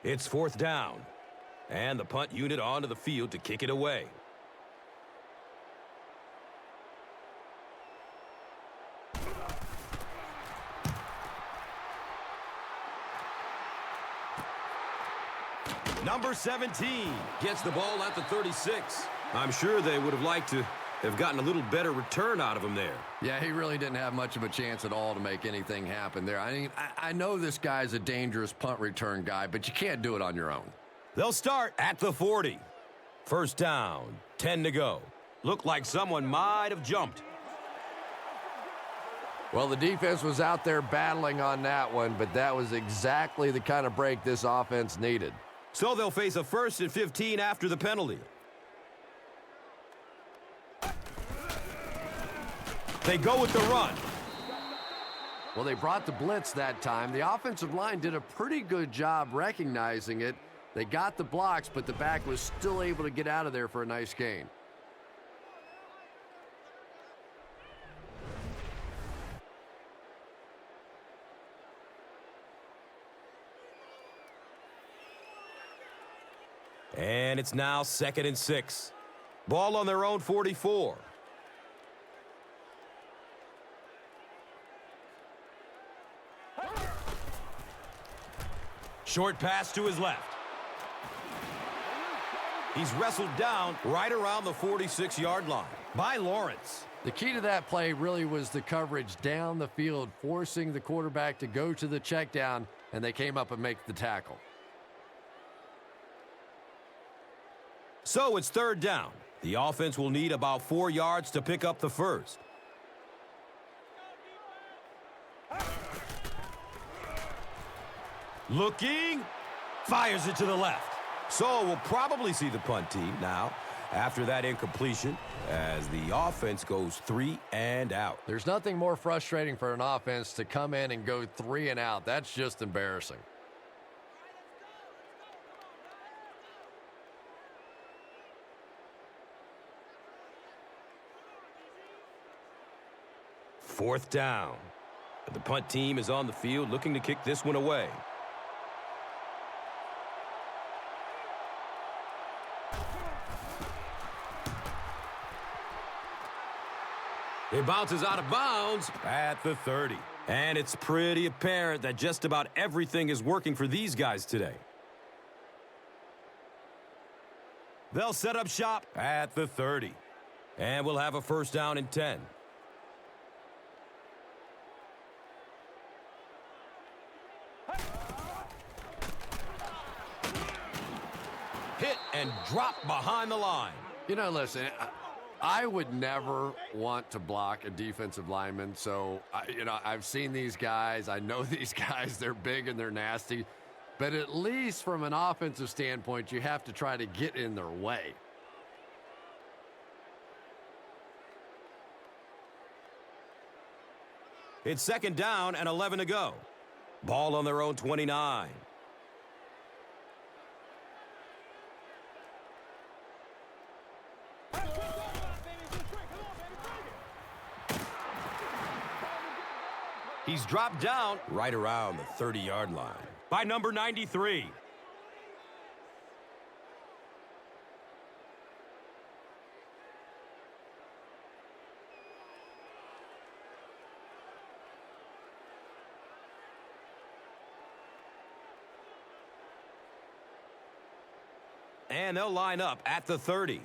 It's 4th down, and the punt unit onto the field to kick it away. Number 17 gets the ball at the 36. I'm sure they would have liked to have gotten a little better return out of him there.
Yeah, he really didn't have much of a chance at all to make anything happen there. I mean, I know this guy's a dangerous punt return guy, but you can't do it on your own.
They'll start at the 40. 1st down, 10 to go. Looked like someone might have jumped.
Well, the defense was out there battling on that one, but that was exactly the kind of break this offense needed.
So they'll face a 1st and 15 after the penalty. They go with the run.
Well, they brought the blitz that time. The offensive line did a pretty good job recognizing it. They got the blocks, but the back was still able to get out of there for a nice gain.
And it's now 2nd and 6. Ball on their own 44. Short pass to his left. He's wrestled down right around the 46-yard line by Lawrence.
The key to that play really was the coverage down the field, forcing the quarterback to go to the check down, and they came up and make the tackle.
So it's 3rd down. The offense will need about 4 yards to pick up the 1st. Looking, fires it to the left. So we'll probably see the punt team now after that incompletion as the offense goes 3 and out.
There's nothing more frustrating for an offense to come in and go 3 and out. That's just embarrassing.
Fourth down. The punt team is on the field looking to kick this one away. It bounces out of bounds at the 30. And it's pretty apparent that just about everything is working for these guys today. They'll set up shop at the 30. And we'll have a first down and 10. Hit and drop behind the line.
You know, listen, I would never want to block a defensive lineman. So, I've seen these guys. I know these guys. They're big and they're nasty. But at least from an offensive standpoint, you have to try to get in their way.
It's second down and 11 to go. Ball on their own 29. He's dropped down right around the 30-yard line by number 93. And they'll line up at the 30.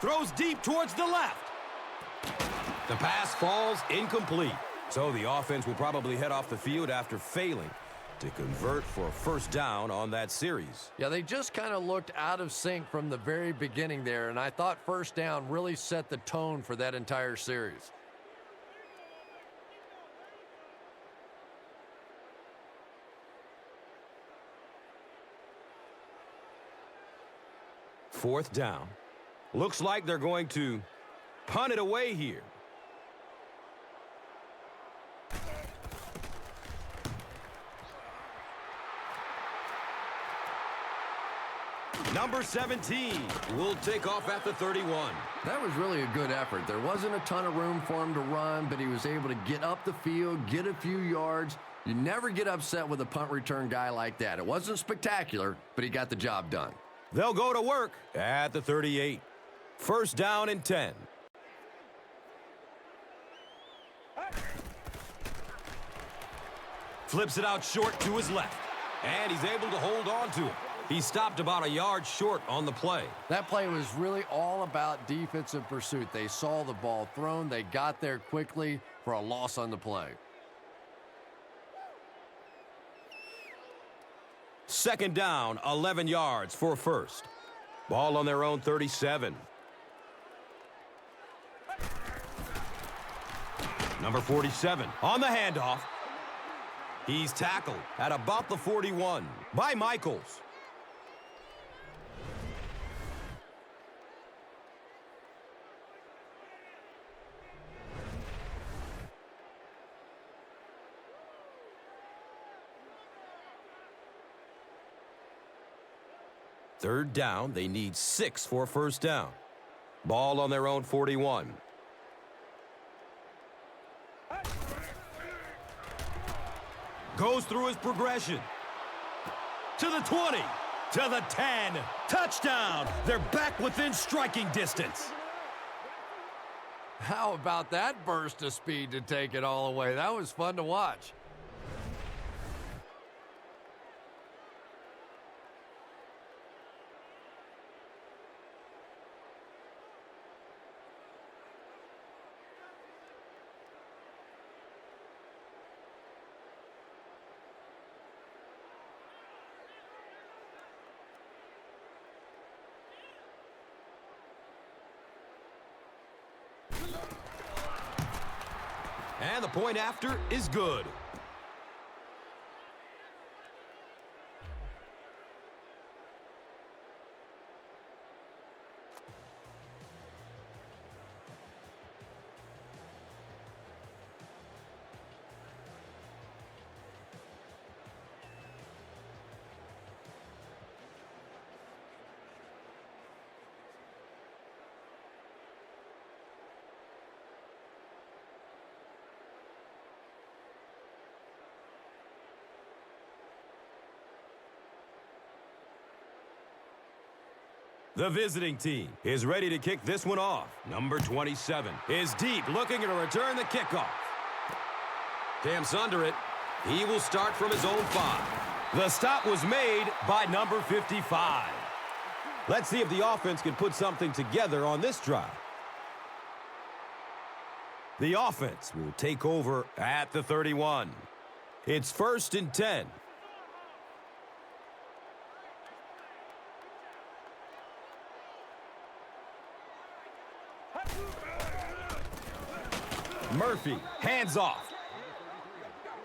Throws deep towards the left. The pass falls incomplete. So the offense will probably head off the field after failing to convert for a first down on that series.
Yeah, they just kind of looked out of sync from the very beginning there, and I thought first down really set the tone for that entire series.
Fourth down. Looks like they're going to punt it away here. Number 17 will take off at the 31.
That was really a good effort. There wasn't a ton of room for him to run, but he was able to get up the field, get a few yards. You never get upset with a punt return guy like that. It wasn't spectacular, but he got the job done.
They'll go to work at the 38. First down and 10. Flips it out short to his left. And he's able to hold on to it. He stopped about a yard short on the play.
That play was really all about defensive pursuit. They saw the ball thrown. They got there quickly for a loss on the play.
Second down, 11 yards for first. Ball on their own 37. Number 47 on the handoff. He's tackled at about the 41 by Michaels. Third down, they need 6 for a first down. Ball on their own 41. Goes through his progression. To the 20. To the 10. Touchdown. They're back within striking distance.
How about that burst of speed to take it all away? That was fun to watch.
And the point after is good. The visiting team is ready to kick this one off. Number 27 is deep, looking to return the kickoff. Camps under it. He will start from his own 5. The stop was made by number 55. Let's see if the offense can put something together on this drive. The offense will take over at the 31. It's 1st and 10. Murphy, hands off.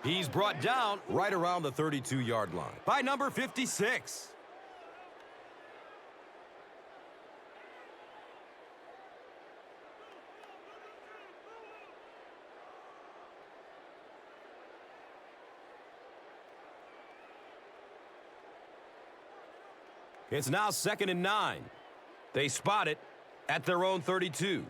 He's brought down right around the 32-yard line by number 56. It's now 2nd and 9. They spot it at their own 32.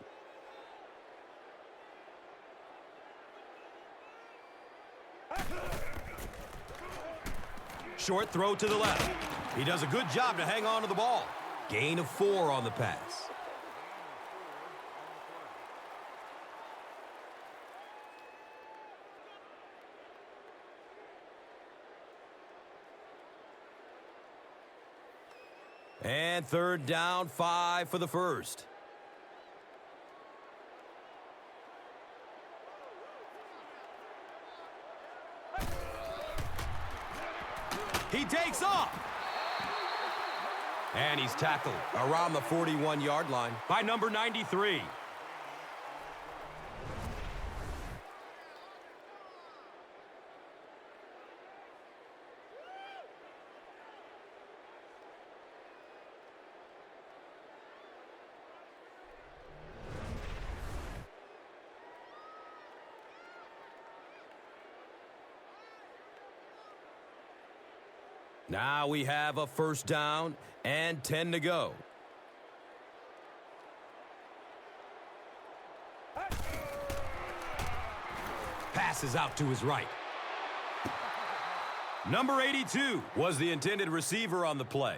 Short throw to the left. He does a good job to hang on to the ball. Gain of 4 on the pass. And 3rd down, 5 for the first. He takes off. And he's tackled around the 41-yard line by number 93. Now we have a 1st down and 10 to go. Passes out to his right. Number 82 was the intended receiver on the play.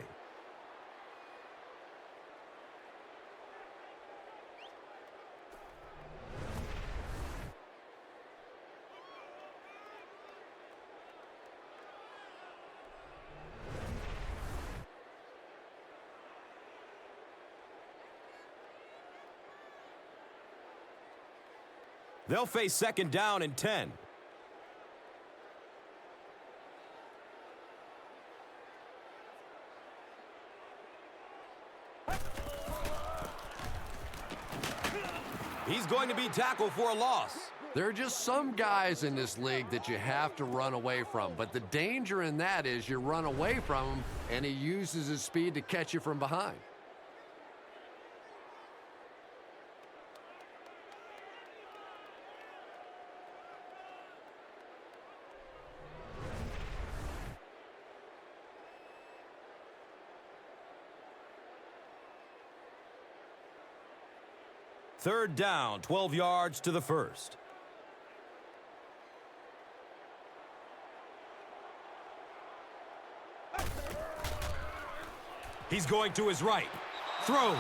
They'll face 2nd down and 10. He's going to be tackled for a loss.
There are just some guys in this league that you have to run away from, but the danger in that is you run away from him and he uses his speed to catch you from behind.
Third down, 12 yards to the first. He's going to his right. Throws.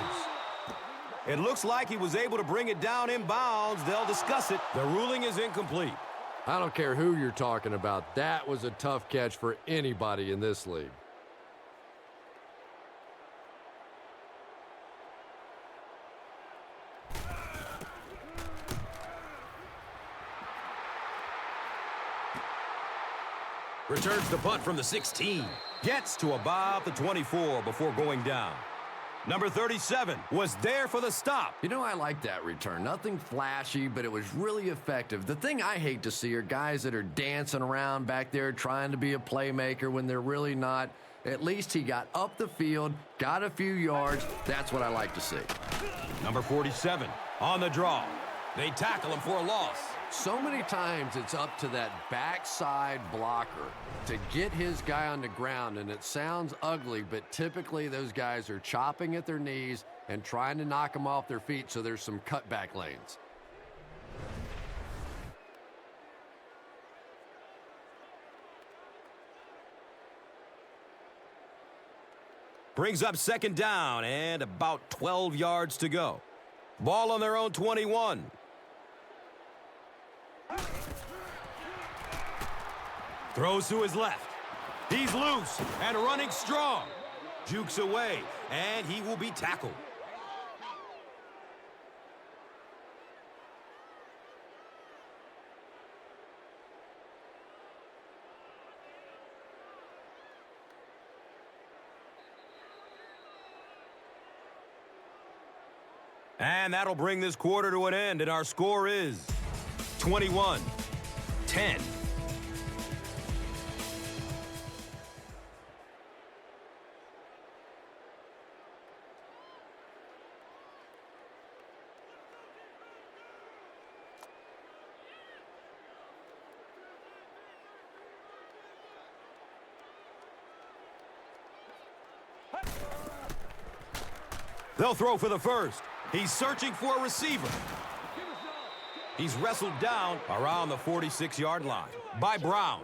It looks like he was able to bring it down in bounds. They'll discuss it. The ruling is incomplete.
I don't care who you're talking about. That was a tough catch for anybody in this league.
Returns the punt from the 16. Gets to about the 24 before going down. Number 37 was there for the stop.
You know, I like that return. Nothing flashy, but it was really effective. The thing I hate to see are guys that are dancing around back there trying to be a playmaker when they're really not. At least he got up the field, got a few yards. That's what I like to see.
Number 47 on the draw. They tackle him for a loss.
So many times it's up to that backside blocker to get his guy on the ground, and it sounds ugly, but typically those guys are chopping at their knees and trying to knock them off their feet, so there's some cutback lanes.
Brings up second down and about 12 yards to go. Ball on their own 21. Throws to his left. He's loose and running strong. Jukes away, and he will be tackled. And that'll bring this quarter to an end, and our score is 21-10. They'll throw for the first. He's searching for a receiver. He's wrestled down around the 46-yard line by Brown.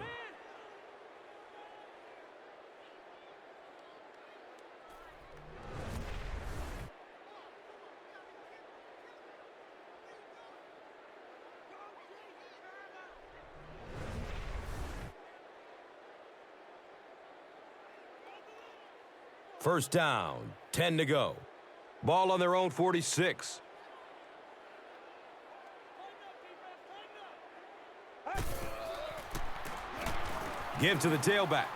First down, 10 to go. Ball on their own 46. Give to the tailback.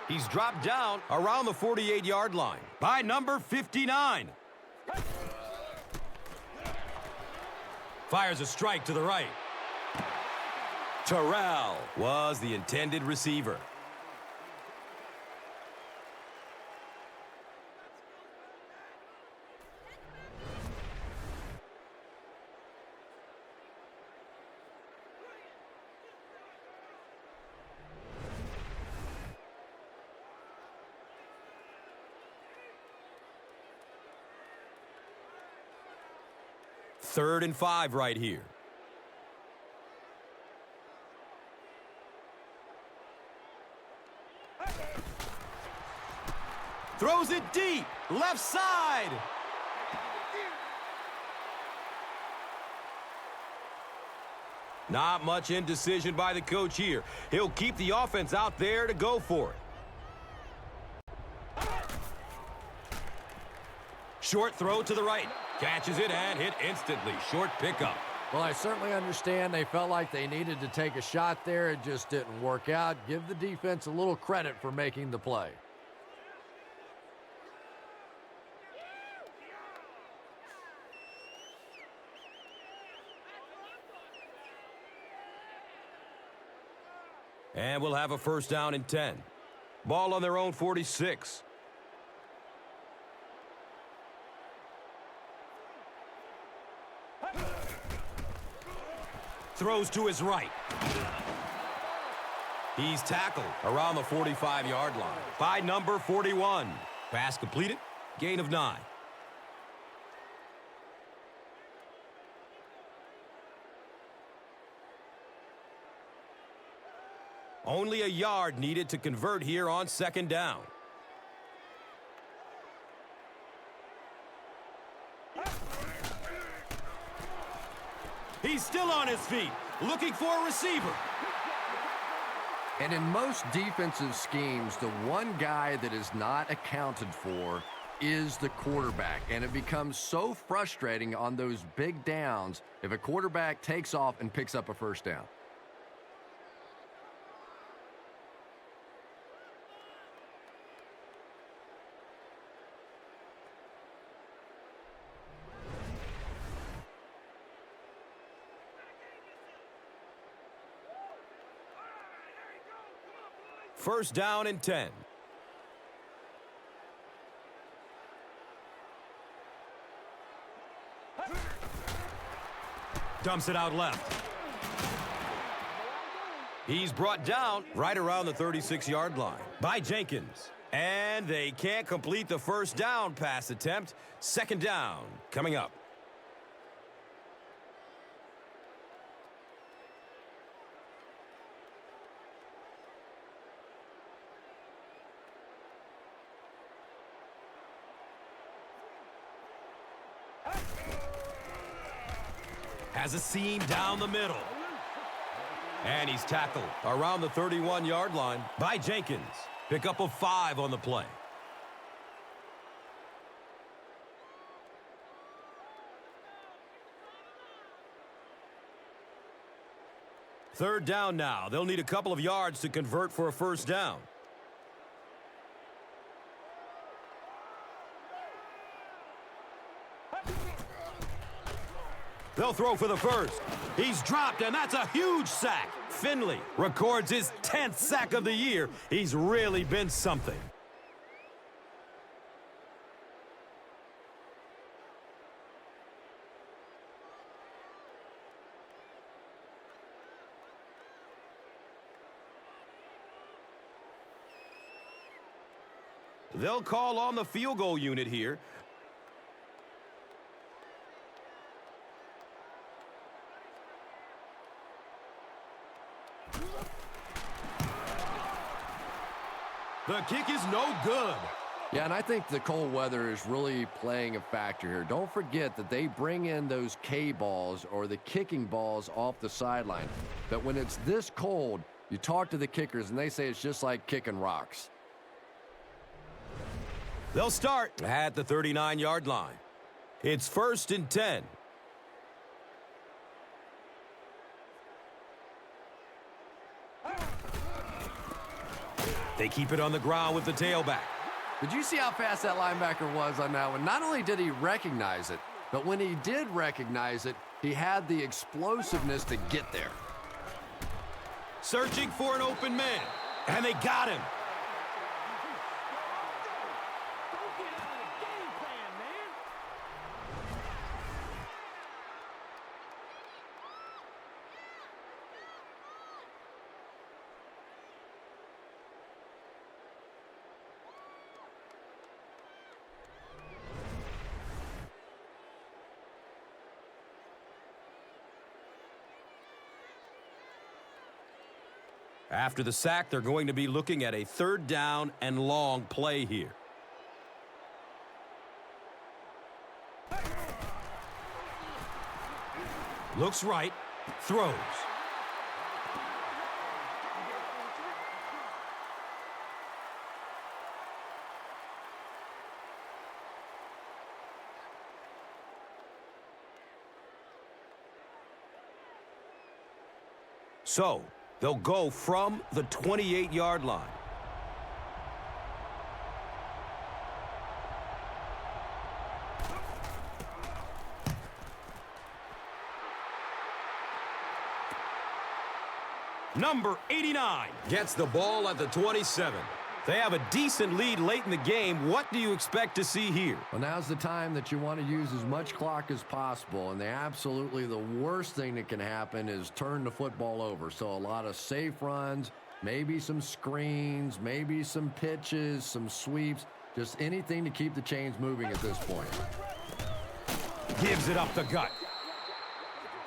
He's dropped down around the 48-yard line by number 59. Fires a strike to the right. Terrell was the intended receiver. Third and 5 right here. Throws it deep, left side. Not much indecision by the coach here. He'll keep the offense out there to go for it. Short throw to the right. Catches it and hit instantly. Short pickup.
Well, I certainly understand they felt like they needed to take a shot there. It just didn't work out. Give the defense a little credit for making the play.
And we'll have a first down and 10. Ball on their own 46. Throws to his right. He's tackled around the 45-yard line by number 41. Pass completed. Gain of 9. Only a yard needed to convert here on second down. He's still on his feet, looking for a receiver.
And in most defensive schemes, the one guy that is not accounted for is the quarterback. And it becomes so frustrating on those big downs if a quarterback takes off and picks up a first down.
First down and 10. Dumps it out left. He's brought down right around the 36-yard line by Jenkins. And they can't complete the first down pass attempt. Second down coming up. Has a seam down the middle. And he's tackled around the 31-yard line by Jenkins. Pick up of 5 on the play. Third down now. They'll need a couple of yards to convert for a first down. They'll throw for the first. He's dropped, and that's a huge sack. Finley records his 10th sack of the year. He's really been something. They'll call on the field goal unit here. The kick is no good.
Yeah, and I think the cold weather is really playing a factor here. Don't forget that they bring in those K-balls or the kicking balls off the sideline. But when it's this cold, you talk to the kickers, and they say it's just like kicking rocks.
They'll start at the 39-yard line. It's 1st and 10. They keep it on the ground with the tailback.
Did you see how fast that linebacker was on that one? Not only did he recognize it, but when he did recognize it, he had the explosiveness to get there.
Searching for an open man, and they got him. After the sack, they're going to be looking at a 3rd down and long play here. Looks right, throws. So, they'll go from the 28-yard line. Number 89 gets the ball at the 27. They have a decent lead late in the game. What do you expect to see here?
Well, now's the time that you want to use as much clock as possible, and the worst thing that can happen is turn the football over. So a lot of safe runs, maybe some screens, maybe some pitches, some sweeps, just anything to keep the chains moving at this point.
Gives it up the gut.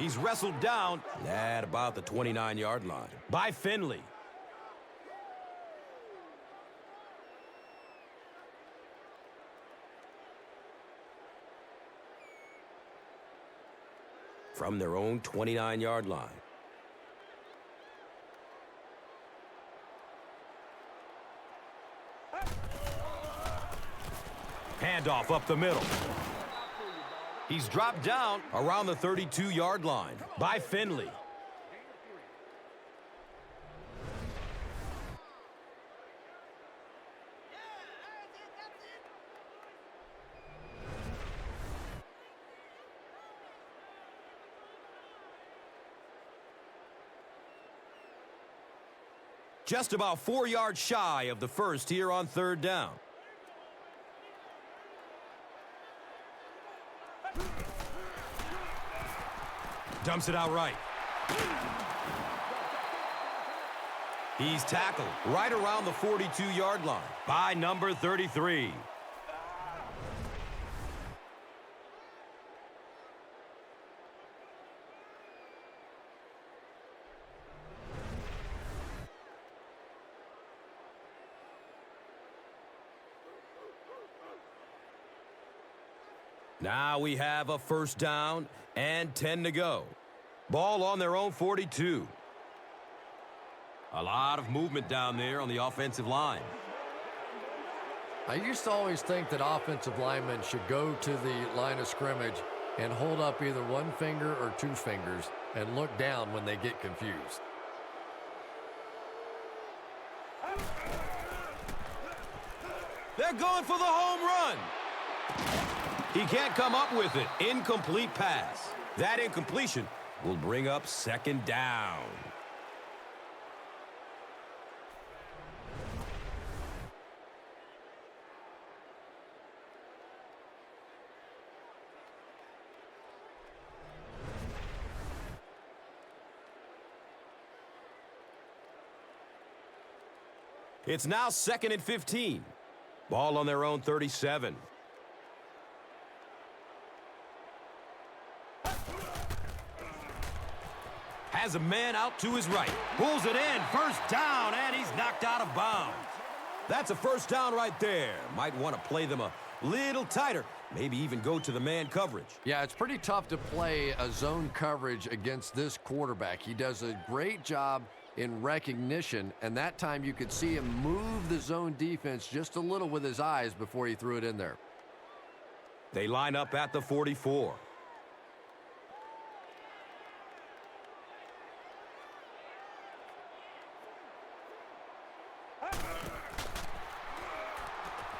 He's wrestled down at about the 29-yard line by Finley. From their own 29-yard line. Handoff up the middle. He's dropped down around the 32-yard line by Finley. Just about 4 yards shy of the first here on 3rd down. Dumps it out right. He's tackled right around the 42-yard line by number 33. Now we have a 1st down and 10 to go. Ball on their own 42. A lot of movement down there on the offensive line.
I used to always think that offensive linemen should go to the line of scrimmage and hold up either one finger or two fingers and look down when they get confused.
They're going for the home run. He can't come up with it. Incomplete pass. That incompletion will bring up second down. It's now 2nd and 15. Ball on their own 37. Has a man out to his right. Pulls it in. First down, and he's knocked out of bounds. That's a first down right there. Might want to play them a little tighter. Maybe even go to the man coverage.
Yeah, it's pretty tough to play a zone coverage against this quarterback. He does a great job in recognition, and that time you could see him move the zone defense just a little with his eyes before he threw it in there.
They line up at the 44.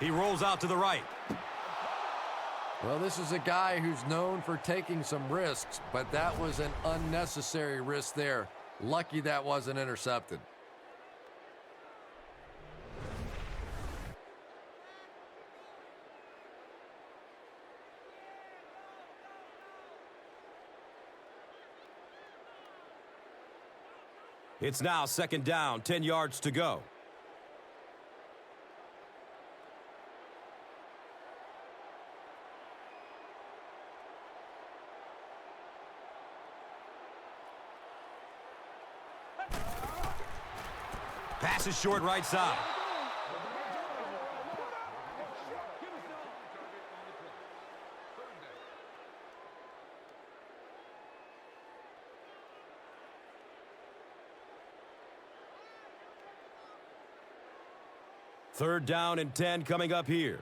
He rolls out to the right.
Well, this is a guy who's known for taking some risks, but that was an unnecessary risk there. Lucky that wasn't intercepted.
It's now 2nd down, 10 yards to go. Pass is short right side. Third down and 10 coming up here.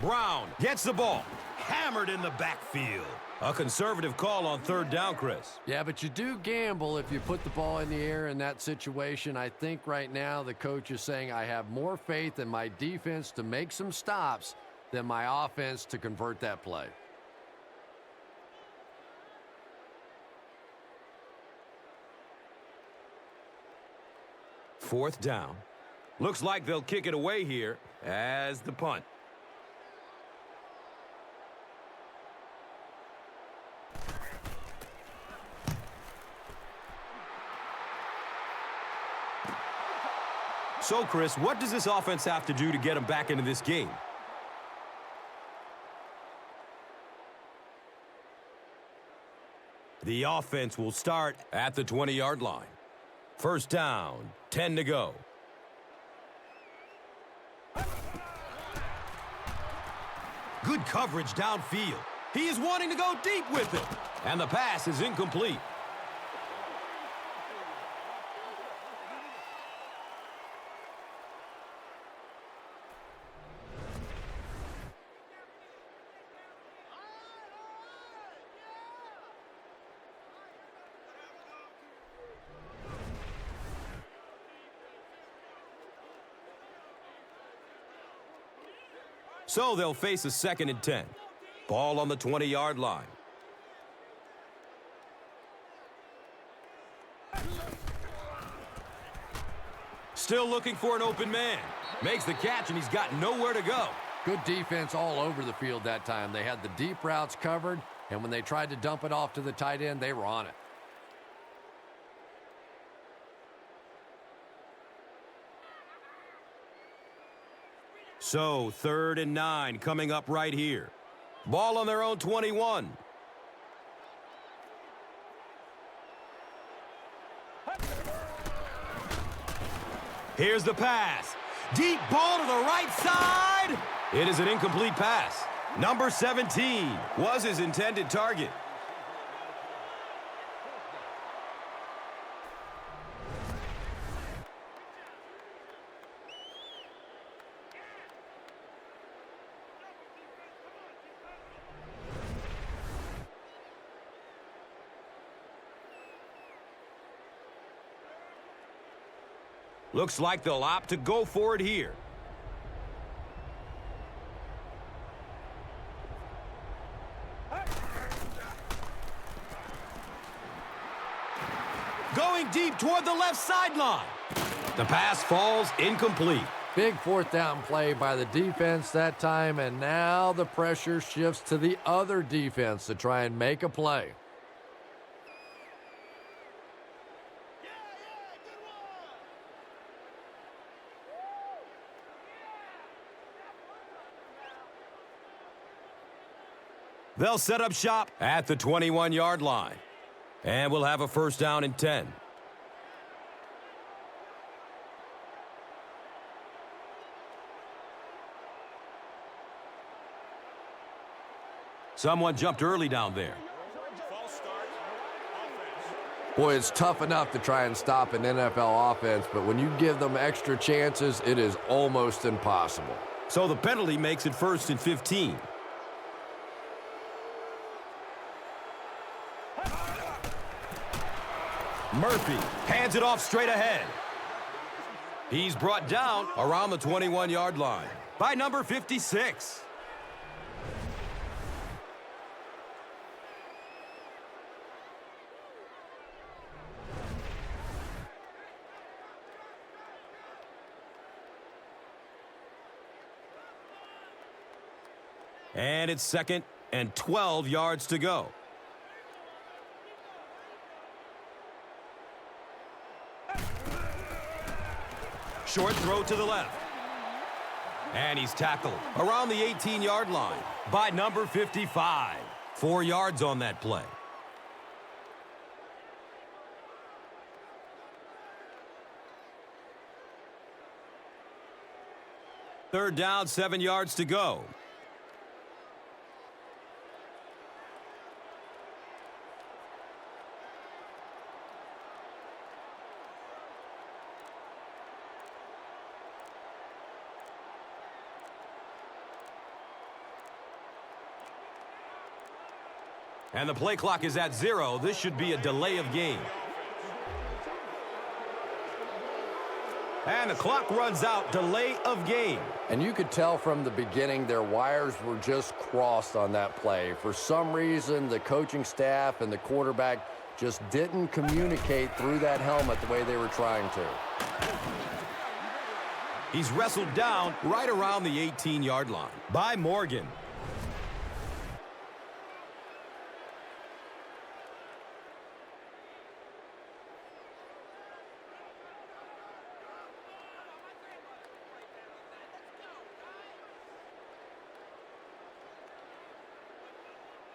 Brown gets the ball. Hammered in the backfield. A conservative call on third down, Chris.
Yeah, but you do gamble if you put the ball in the air in that situation. I think right now the coach is saying I have more faith in my defense to make some stops than my offense to convert that play.
Fourth down. Looks like they'll kick it away here as the punt. So, Chris, what does this offense have to do to get them back into this game? The offense will start at the 20-yard line. First down, 10 to go. Good coverage downfield. He is wanting to go deep with it. And the pass is incomplete. So they'll face a 2nd and 10. Ball on the 20-yard line. Still looking for an open man. Makes the catch, and he's got nowhere to go.
Good defense all over the field that time. They had the deep routes covered, and when they tried to dump it off to the tight end, they were on it.
So, 3rd and 9 coming up right here. Ball on their own 21. Here's the pass. Deep ball to the right side. It is an incomplete pass. Number 17 was his intended target. Looks like they'll opt to go for it here. Going deep toward the left sideline. The pass falls incomplete.
Big fourth down play by the defense that time, and now the pressure shifts to the other defense to try and make a play.
They'll set up shop at the 21-yard line. And we'll have a first down and 10. Someone jumped early down there.
Boy, it's tough enough to try and stop an NFL offense, but when you give them extra chances, it is almost impossible.
So the penalty makes it 1st and 15. Murphy hands it off straight ahead. He's brought down around the 21-yard line by number 56. And it's 2nd and 12 yards to go. Short throw to the left. And he's tackled around the 18-yard line by number 55. 4 yards on that play. Third down, 7 yards to go. And the play clock is at 0. This should be a delay of game. And the clock runs out. Delay of game.
And you could tell from the beginning their wires were just crossed on that play. For some reason, the coaching staff and the quarterback just didn't communicate through that helmet the way they were trying to.
He's wrestled down right around the 18-yard line by Morgan.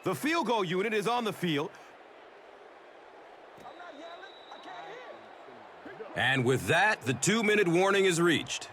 The field goal unit is on the field. And with that, the 2-minute warning is reached.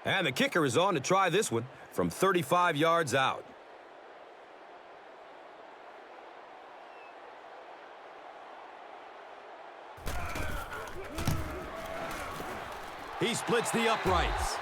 And the kicker is on to try this one from 35 yards out. He splits the uprights.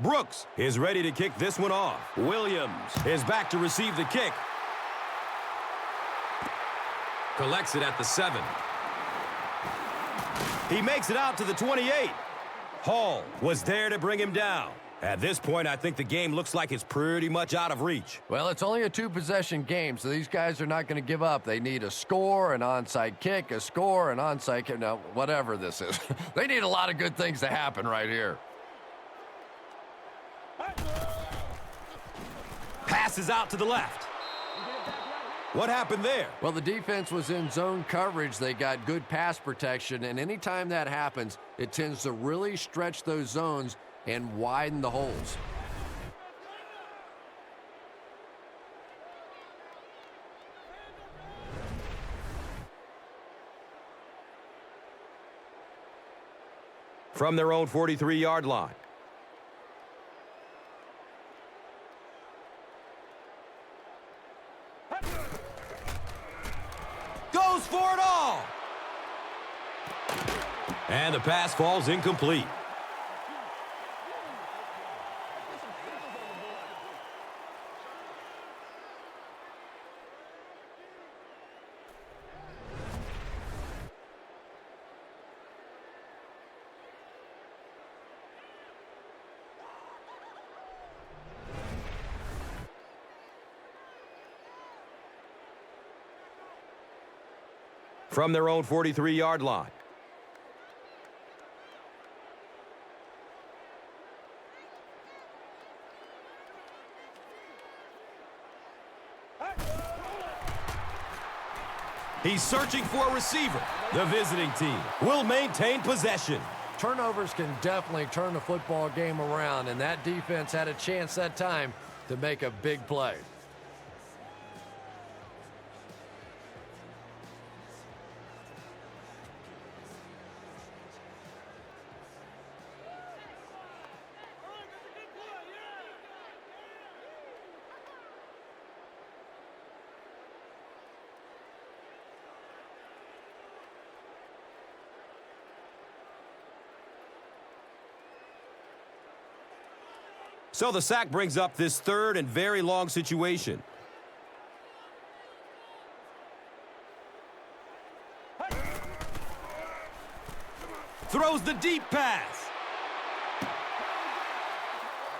Brooks is ready to kick this one off. Williams is back to receive the kick. Collects it at the 7. He makes it out to the 28. Hall was there to bring him down. At this point, I think the game looks like it's pretty much out of reach.
Well, it's only a 2-possession game, so these guys are not going to give up. They need a score, an onside kick, a score, an onside kick. No, whatever this is. They need a lot of good things to happen right here.
Passes out to the left. What happened there?
Well, the defense was in zone coverage. They got good pass protection, and anytime that happens, it tends to really stretch those zones and widen the holes.
From their own 43-yard line. Goes for it all. And the pass falls incomplete. From their own 43-yard line. He's searching for a receiver. The visiting team will maintain possession.
Turnovers can definitely turn the football game around, and that defense had a chance that time to make a big play.
So the sack brings up this third and very long situation. Throws the deep pass.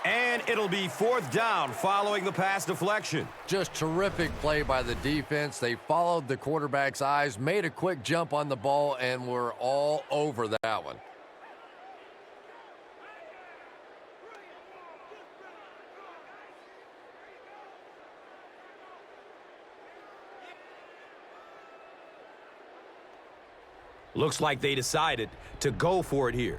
And it'll be 4th down following the pass deflection.
Just terrific play by the defense. They followed the quarterback's eyes, made a quick jump on the ball, and were all over that one.
Looks like they decided to go for it here.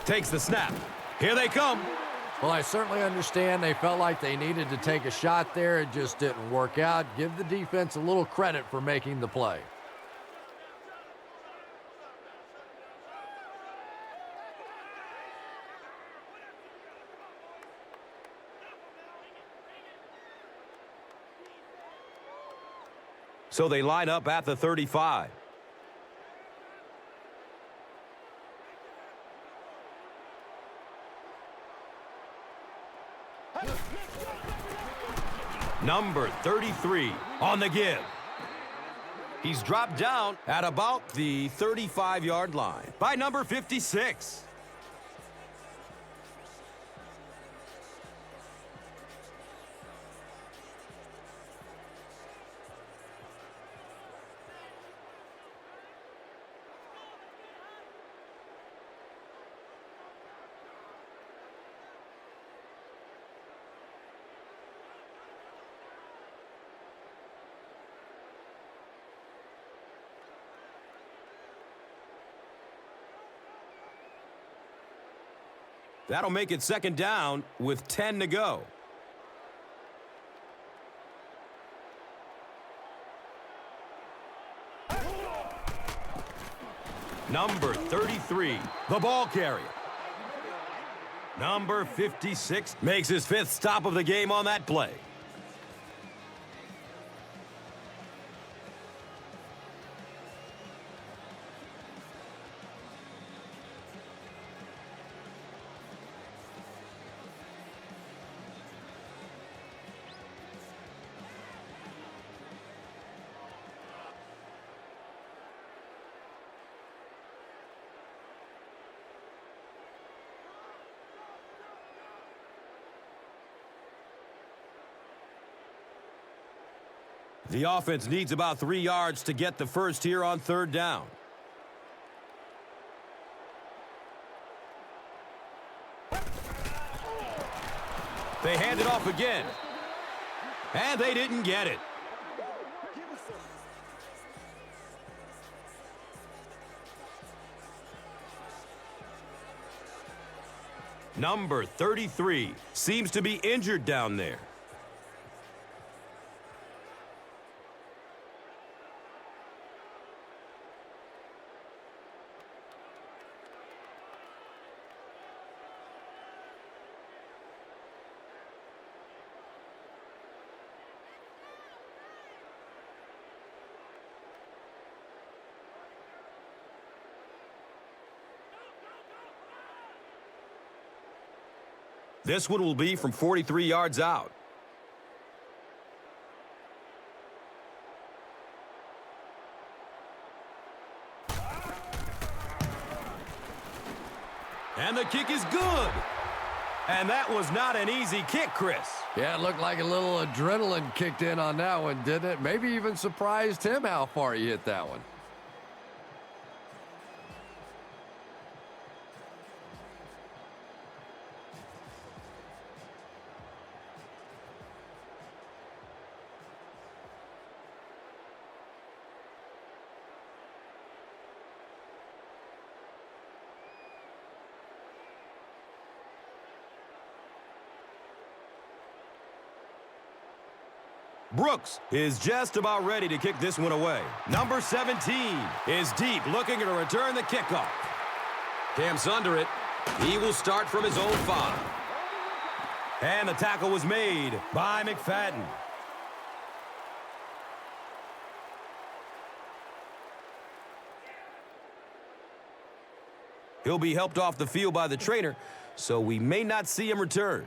Takes the snap. Here they come.
Well, I certainly understand they felt like they needed to take a shot there. It just didn't work out. Give the defense a little credit for making the play.
So they line up at the 35. Number 33 on the give. He's dropped down at about the 35-yard line by number 56. That'll make it 2nd down with 10 to go. Number 33, the ball carrier. Number 56 makes his 5th stop of the game on that play. The offense needs about 3 yards to get the first here on third down. They hand it off again. And they didn't get it. Number 33 seems to be injured down there. This one will be from 43 yards out. And the kick is good. And that was not an easy kick, Chris.
Yeah, it looked like a little adrenaline kicked in on that one, didn't it? Maybe even surprised him how far he hit that one.
Brooks is just about ready to kick this one away. Number 17 is deep, looking to return the kickoff. Camp's under it. He will start from his own 5. And the tackle was made by McFadden. He'll be helped off the field by the trainer, so we may not see him return.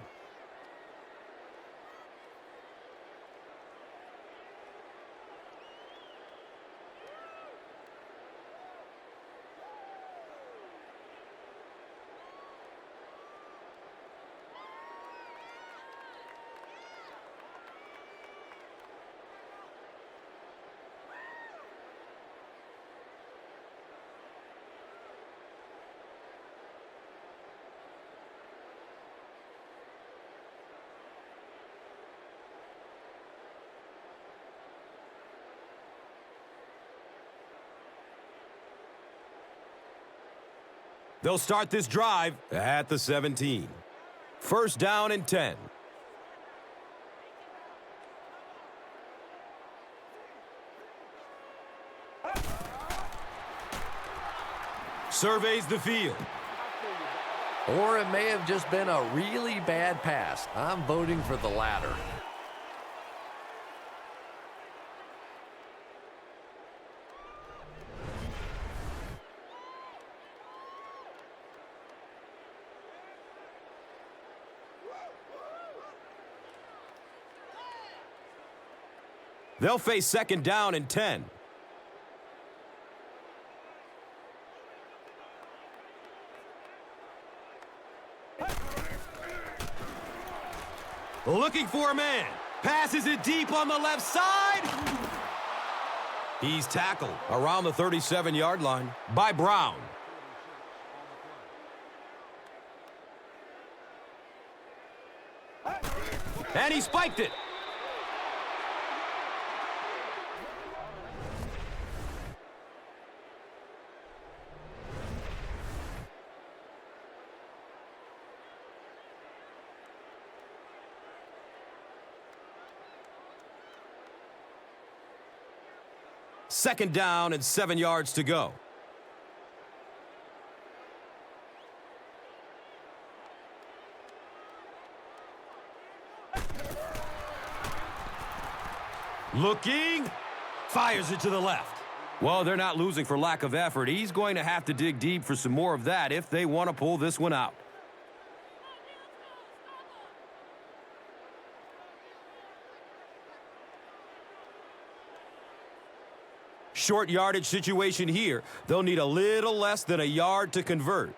They'll start this drive at the 17. First down and 10. Surveys the field.
Or it may have just been a really bad pass. I'm voting for the latter.
They'll face second down and 10. Looking for a man. Passes it deep on the left side. He's tackled around the 37-yard line by Brown. And he spiked it. Second down and 7 yards to go. Looking, fires it to the left. Well, they're not losing for lack of effort. He's going to have to dig deep for some more of that if they want to pull this one out. Short yardage situation here. They'll need a little less than a yard to convert.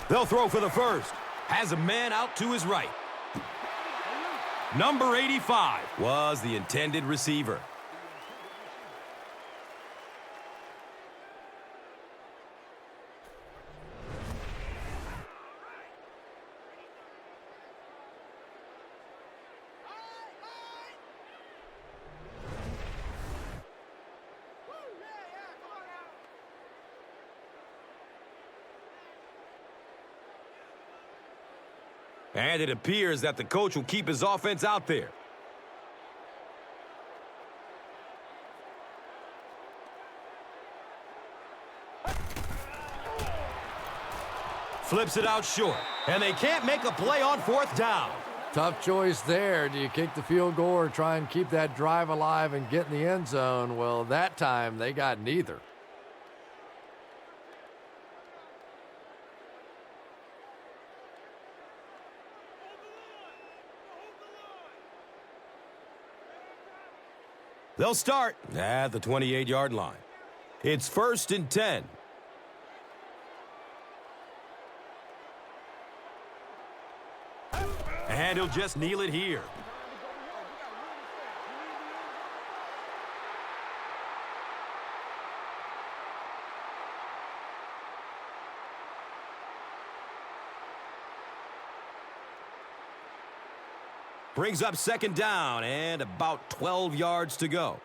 They'll throw for the first. Has a man out to his right. Number 85 was the intended receiver. And it appears that the coach will keep his offense out there. Flips it out short. And they can't make a play on fourth down.
Tough choice there. Do you kick the field goal or try and keep that drive alive and get in the end zone? Well, that time they got neither.
They'll start at the 28-yard line. It's 1st and 10. And he'll just kneel it here. Brings up 2nd down and about 12 yards to go.